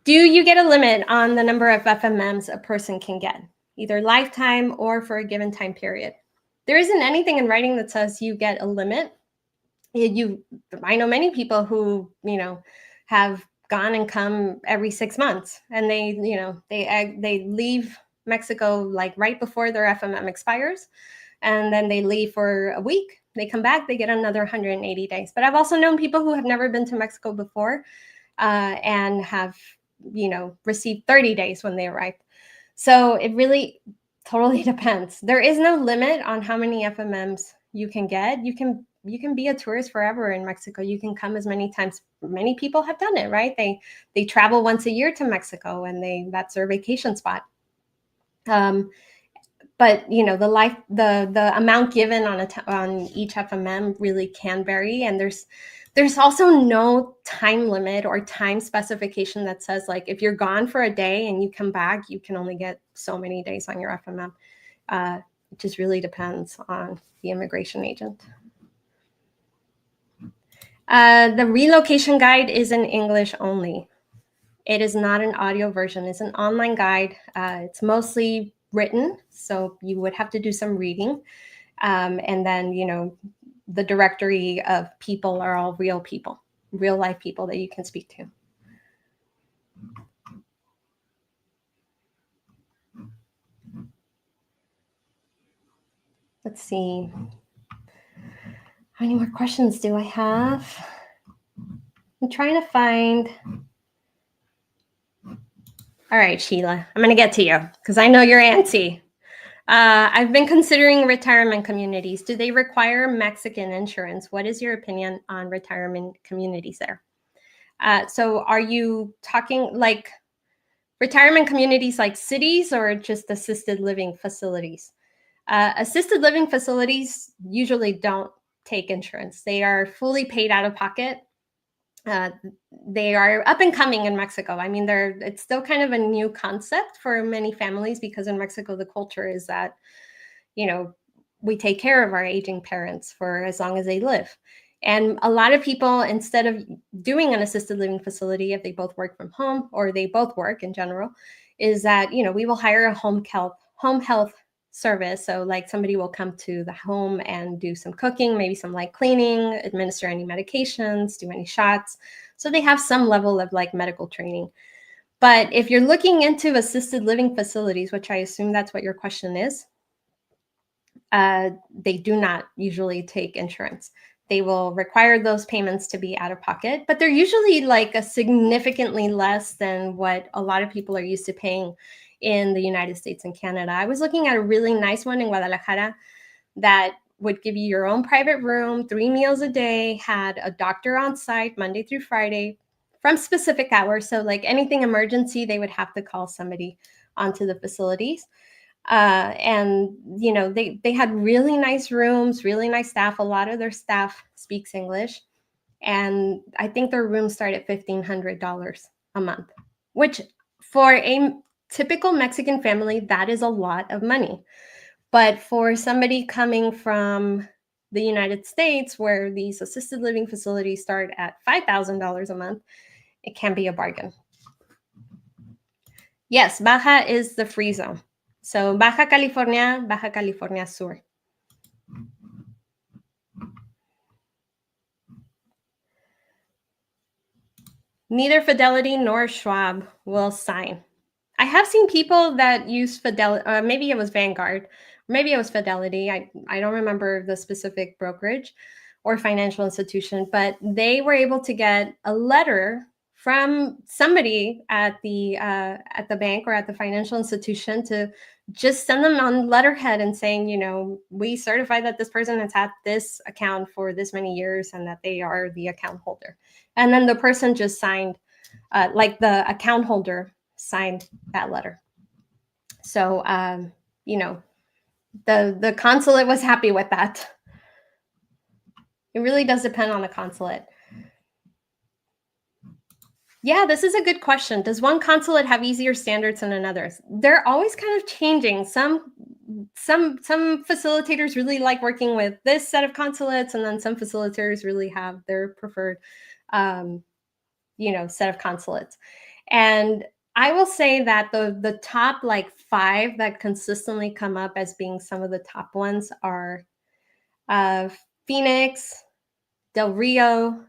Do you get a limit on the number of FMMs a person can get, either lifetime or for a given time period? There isn't anything in writing that says you get a limit. I know many people who, have gone and come every 6 months, and they leave Mexico like right before their FMM expires, and then they leave for a week. They come back, they get another 180 days. But I've also known people who have never been to Mexico before and have, received 30 days when they arrived. So it really totally depends. There is no limit on how many FMMs you can get. You can be a tourist forever in Mexico. You can come as many times. Many people have done it, right? They travel once a year to Mexico, and that's their vacation spot. But the amount given on each FMM really can vary, and there's also no time limit or time specification that says like if you're gone for a day and you come back, you can only get so many days on your FMM. It just really depends on the immigration agent. The relocation guide is in English only. It is not an audio version. It's an online guide. It's mostly written, so you would have to do some reading. And then, the directory of people are all real people, real life people that you can speak to. Let's see. How many more questions do I have? I'm trying to find. All right, Sheila, I'm going to get to you because I know you're antsy. I've been considering retirement communities. Do they require Mexican insurance? What is your opinion on retirement communities there? So are you talking like retirement communities like cities or just assisted living facilities? Assisted living facilities usually don't take insurance. They are fully paid out of pocket. They are up and coming in Mexico. I mean, it's still kind of a new concept for many families because in Mexico, the culture is that, we take care of our aging parents for as long as they live. And a lot of people, instead of doing an assisted living facility, if they both work from home or they both work in general, is that, we will hire a home health service. So like somebody will come to the home and do some cooking, maybe some light cleaning, administer any medications, do any shots. So they have some level of like medical training. But if you're looking into assisted living facilities, which I assume that's what your question is, they do not usually take insurance. They will require those payments to be out of pocket, but they're usually like a significantly less than what a lot of people are used to paying in the United States and Canada. I was looking at a really nice one in Guadalajara that would give you your own private room, 3 meals a day, had a doctor on site Monday through Friday from specific hours. So like anything emergency, they would have to call somebody onto the facilities. And they had really nice rooms, really nice staff. A lot of their staff speaks English, and I think their rooms start at $1,500 a month, which for a typical Mexican family, that is a lot of money. But for somebody coming from the United States, where these assisted living facilities start at $5,000 a month, it can be a bargain. Yes, Baja is the free zone. So Baja California Sur. Neither Fidelity nor Schwab will sign. I have seen people that use Fidelity, maybe it was Vanguard, maybe it was Fidelity. I don't remember the specific brokerage or financial institution, but they were able to get a letter from somebody at the bank or at the financial institution to just send them on letterhead and saying, we certify that this person has had this account for this many years and that they are the account holder. And then the person just signed, like the account holder signed that letter. So, the consulate was happy with that. It really does depend on the consulate. Yeah, this is a good question. Does one consulate have easier standards than another? They're always kind of changing. Some facilitators really like working with this set of consulates, and then some facilitators really have their preferred, set of consulates. And I will say that the top like 5 that consistently come up as being some of the top ones are Phoenix, Del Rio,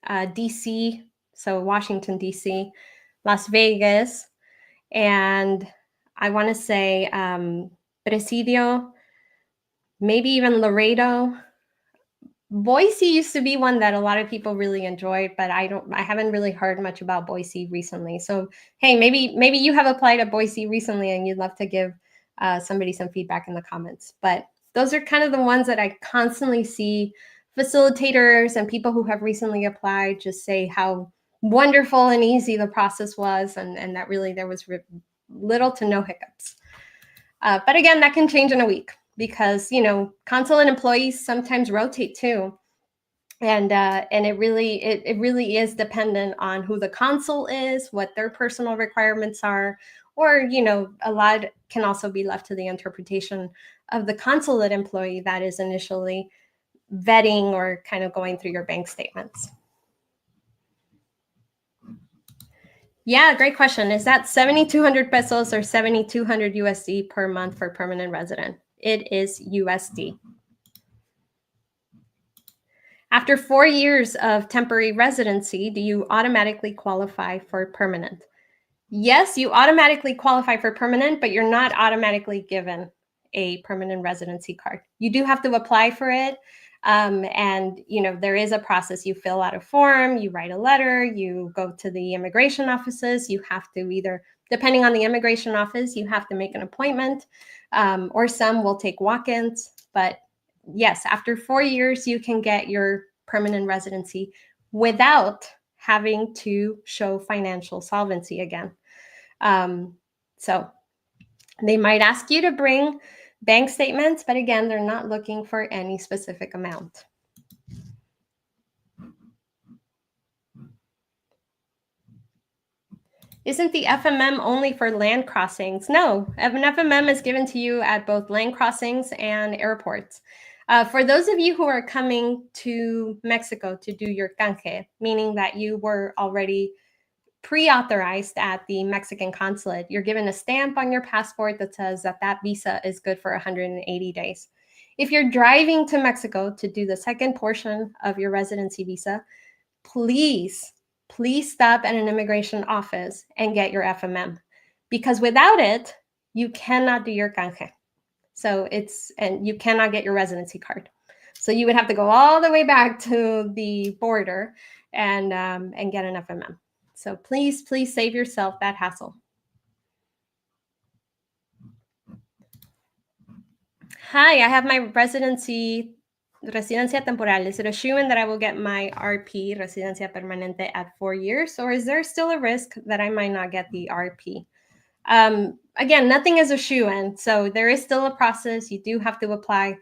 DC, so Washington, DC, Las Vegas, and I want to say Presidio, maybe even Laredo. Boise used to be one that a lot of people really enjoyed, but I haven't really heard much about Boise recently. So, hey, maybe you have applied to Boise recently and you'd love to give somebody some feedback in the comments. But those are kind of the ones that I constantly see facilitators and people who have recently applied just say how wonderful and easy the process was, and that really there was little to no hiccups. But again, that can change in a week, because consulate employees sometimes rotate too, and it really is dependent on who the consul is, what their personal requirements are, or a lot can also be left to the interpretation of the consulate employee that is initially vetting or kind of going through your bank statements. Yeah, great question. Is that 7,200 pesos or 7,200 USD per month for permanent resident? It is USD. After 4 years of temporary residency, do you automatically qualify for permanent? Yes, you automatically qualify for permanent, but you're not automatically given a permanent residency card. You do have to apply for it. And there is a process. You fill out a form, you write a letter, you go to the immigration offices. You have to either, depending on the immigration office, you have to make an appointment, or some will take walk-ins. But yes, after 4 years, you can get your permanent residency without having to show financial solvency again. So they might ask you to bring bank statements, but again, they're not looking for any specific amount. Isn't the FMM only for land crossings? No, an FMM is given to you at both land crossings and airports. For those of you who are coming to Mexico to do your canje, meaning that you were already pre-authorized at the Mexican consulate, you're given a stamp on your passport that says that visa is good for 180 days. If you're driving to Mexico to do the second portion of your residency visa, please stop at an immigration office and get your FMM, because without it, you cannot do your canje. So and you cannot get your residency card. So you would have to go all the way back to the border and get an FMM. So please save yourself that hassle. Hi, I have my residencia temporal. Is it assuming that I will get my RP, residencia permanente, at 4 years, or is there still a risk that I might not get the RP? Again, nothing is a shoo-in, so there is still a process. You do have to apply,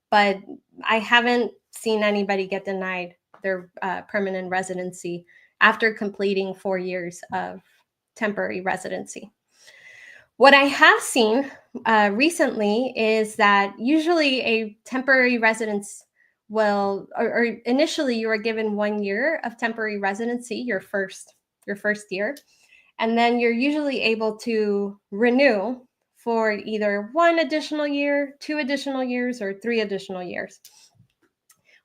but I haven't seen anybody get denied their permanent residency after completing 4 years of temporary residency. What I have seen recently is that usually a temporary residence will, or initially you are given 1 year of temporary residency, your first year, and then you're usually able to renew for either 1 additional year, 2 additional years, or 3 additional years.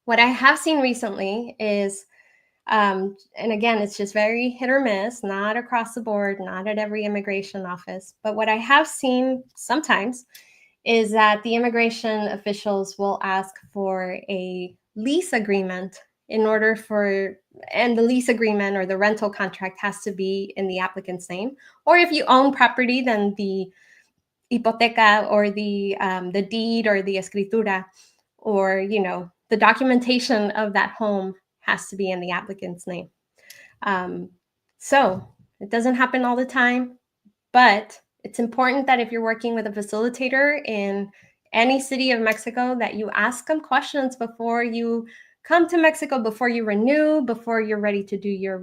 What I have seen recently is, and again, it's just very hit or miss, not across the board, not at every immigration office. But what I have seen sometimes is that the immigration officials will ask for a lease agreement in order for, and the lease agreement or the rental contract has to be in the applicant's name. Or if you own property, then the hipoteca or the deed or the escritura, or the documentation of that home has to be in the applicant's name. So it doesn't happen all the time, but it's important that if you're working with a facilitator in any city of Mexico, that you ask them questions before you come to Mexico, before you renew, before you're ready to do your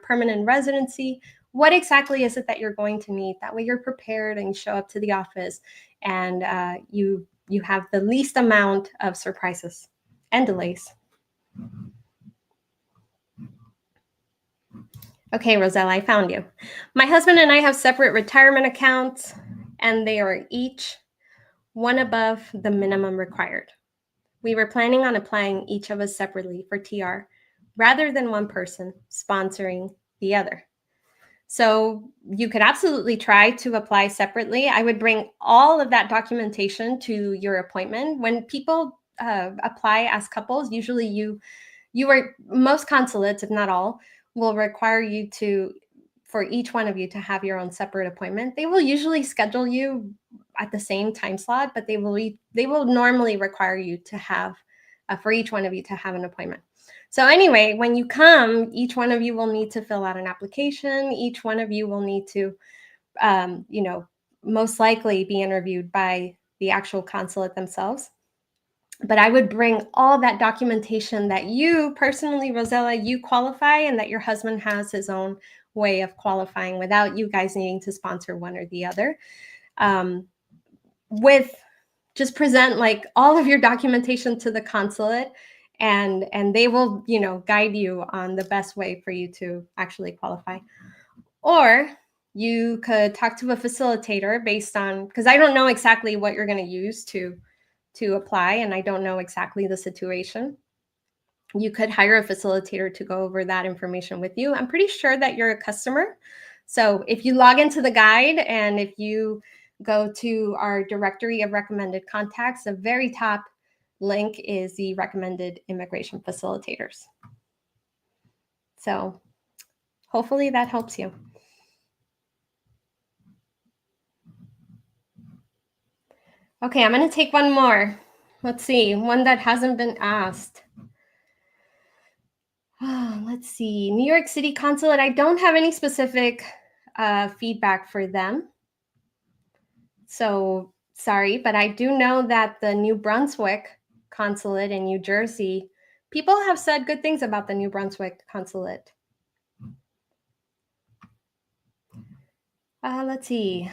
permanent residency. What exactly is it that you're going to need? That way you're prepared and you show up to the office and you have the least amount of surprises and delays. Okay, Rosella, I found you. My husband and I have separate retirement accounts, and they are each one above the minimum required. We were planning on applying each of us separately for TR rather than one person sponsoring the other. So you could absolutely try to apply separately. I would bring all of that documentation to your appointment. When people apply as couples, usually you are, most consulates, if not all, will require you to, for each one of you, to have your own separate appointment. They will usually schedule you at the same time slot, but they will normally require you to have, for each one of you to have an appointment. So anyway, when you come, each one of you will need to fill out an application. Each one of you will need to, most likely be interviewed by the actual consulate themselves. But I would bring all that documentation that you personally, Rosella, you qualify, and that your husband has his own way of qualifying without you guys needing to sponsor one or the other. With just present like all of your documentation to the consulate, and they will, guide you on the best way for you to actually qualify. Or you could talk to a facilitator based on, because I don't know exactly what you're going to use to apply, and I don't know exactly the situation. You could hire a facilitator to go over that information with you. I'm pretty sure that you're a customer. So if you log into the guide and if you go to our directory of recommended contacts, the very top link is the recommended immigration facilitators. So hopefully that helps you. Okay, I'm going to take one more. Let's see, one that hasn't been asked. Let's see, New York City Consulate. I don't have any specific feedback for them. So sorry, but I do know that the New Brunswick Consulate in New Jersey, people have said good things about the New Brunswick Consulate. Let's see.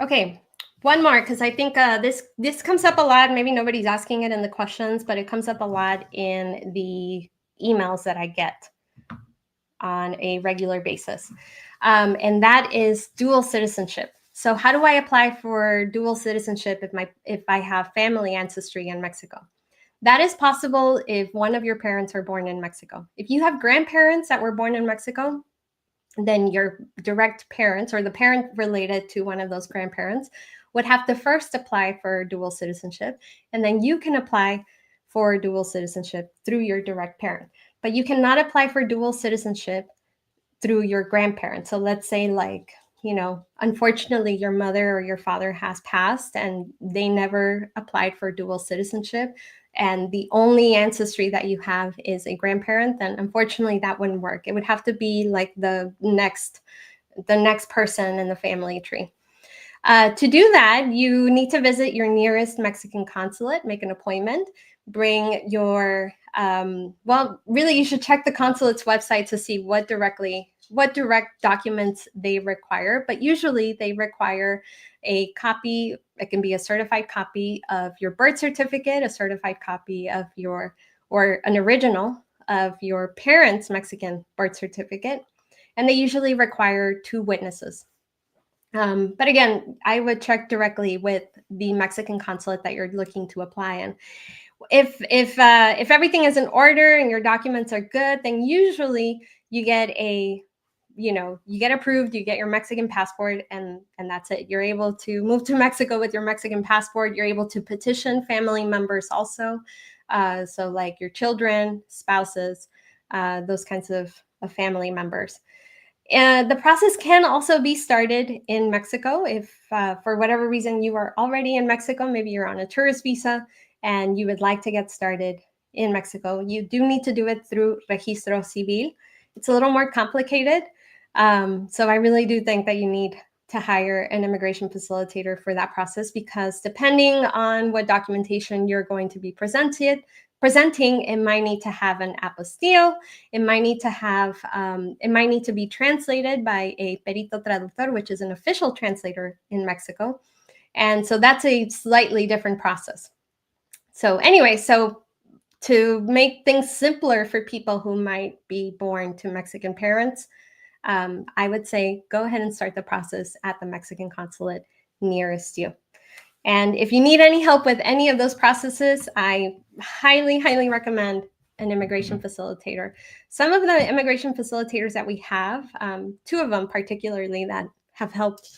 Okay, one more, because I think this comes up a lot. Maybe nobody's asking it in the questions, but it comes up a lot in the emails that I get on a regular basis. And that is dual citizenship. So how do I apply for dual citizenship if I have family ancestry in Mexico? That is possible if one of your parents are born in Mexico. If you have grandparents that were born in Mexico, then your direct parents or the parent related to one of those grandparents would have to first apply for dual citizenship, and then you can apply for dual citizenship through your direct parent. But you cannot apply for dual citizenship through your grandparents. So let's say like unfortunately your mother or your father has passed and they never applied for dual citizenship, and the only ancestry that you have is a grandparent, then unfortunately that wouldn't work. It would have to be like the next person in the family tree. To do that, you need to visit your nearest Mexican consulate, make an appointment, bring your, really you should check the consulate's website to see what direct documents they require, but usually they require a copy. It can be a certified copy of your birth certificate, a certified copy of or an original of your parents' Mexican birth certificate, and they usually require 2 witnesses. But again, I would check directly with the Mexican consulate that you're looking to apply in. If everything is in order and your documents are good, then usually you get you get approved, you get your Mexican passport, and that's it. You're able to move to Mexico with your Mexican passport. You're able to petition family members also, so like your children, spouses, those kinds of family members. The process can also be started in Mexico if, for whatever reason, you are already in Mexico. Maybe you're on a tourist visa and you would like to get started in Mexico. You do need to do it through Registro Civil. It's a little more complicated. So I really do think that you need to hire an immigration facilitator for that process, because depending on what documentation you're going to be presenting, it might need to have an apostille. It might need to be translated by a perito traductor, which is an official translator in Mexico. And so that's a slightly different process. So anyway, to make things simpler for people who might be born to Mexican parents, I would say go ahead and start the process at the Mexican consulate nearest you. And if you need any help with any of those processes, I highly, highly recommend an immigration facilitator. Some of the immigration facilitators that we have, 2 of them particularly that have helped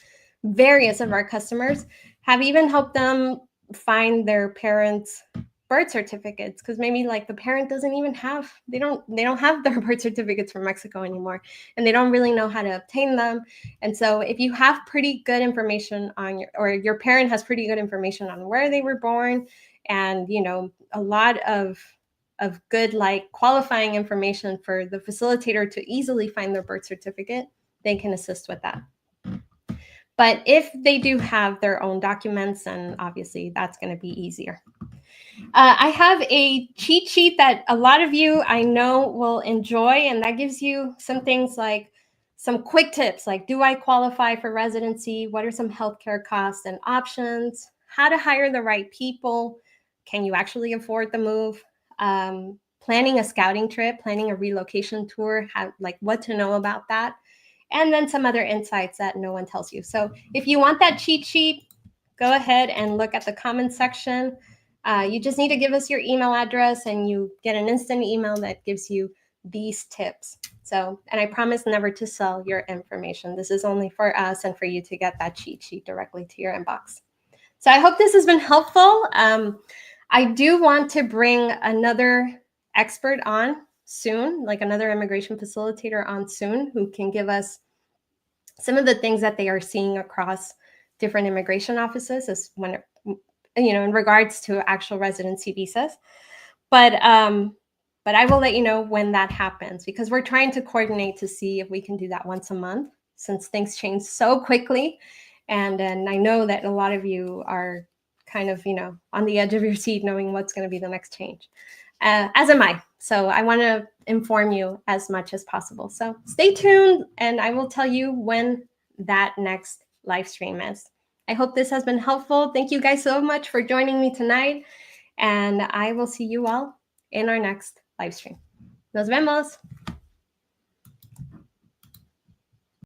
various of our customers, have even helped them find their parents' birth certificates, because maybe like the parent doesn't even have, they don't have their birth certificates from Mexico anymore, and they don't really know how to obtain them. And so if you have pretty good information on your parent has pretty good information on where they were born, and a lot of good like qualifying information for the facilitator to easily find their birth certificate, they can assist with that. But if they do have their own documents, then obviously that's going to be easier. I have a cheat sheet that a lot of you I know will enjoy, and that gives you some things like some quick tips, like do I qualify for residency? What are some healthcare costs and options? How to hire the right people? Can you actually afford the move? Planning a scouting trip, planning a relocation tour, like what to know about that, and then some other insights that no one tells you. So if you want that cheat sheet, go ahead and look at the comments section. You just need to give us your email address and you get an instant email that gives you these tips. So, and I promise never to sell your information. This is only for us and for you to get that cheat sheet directly to your inbox. So I hope this has been helpful. I do want to bring another expert on soon, like another immigration facilitator on soon, who can give us some of the things that they are seeing across different immigration offices as when in regards to actual residency visas. But I will let you know when that happens, because we're trying to coordinate to see if we can do that once a month, since things change so quickly. And I know that a lot of you are kind of, on the edge of your seat knowing what's going to be the next change, as am I. So I want to inform you as much as possible. So stay tuned and I will tell you when that next live stream is. I hope this has been helpful. Thank you guys so much for joining me tonight. And I will see you all in our next live stream. Nos vemos.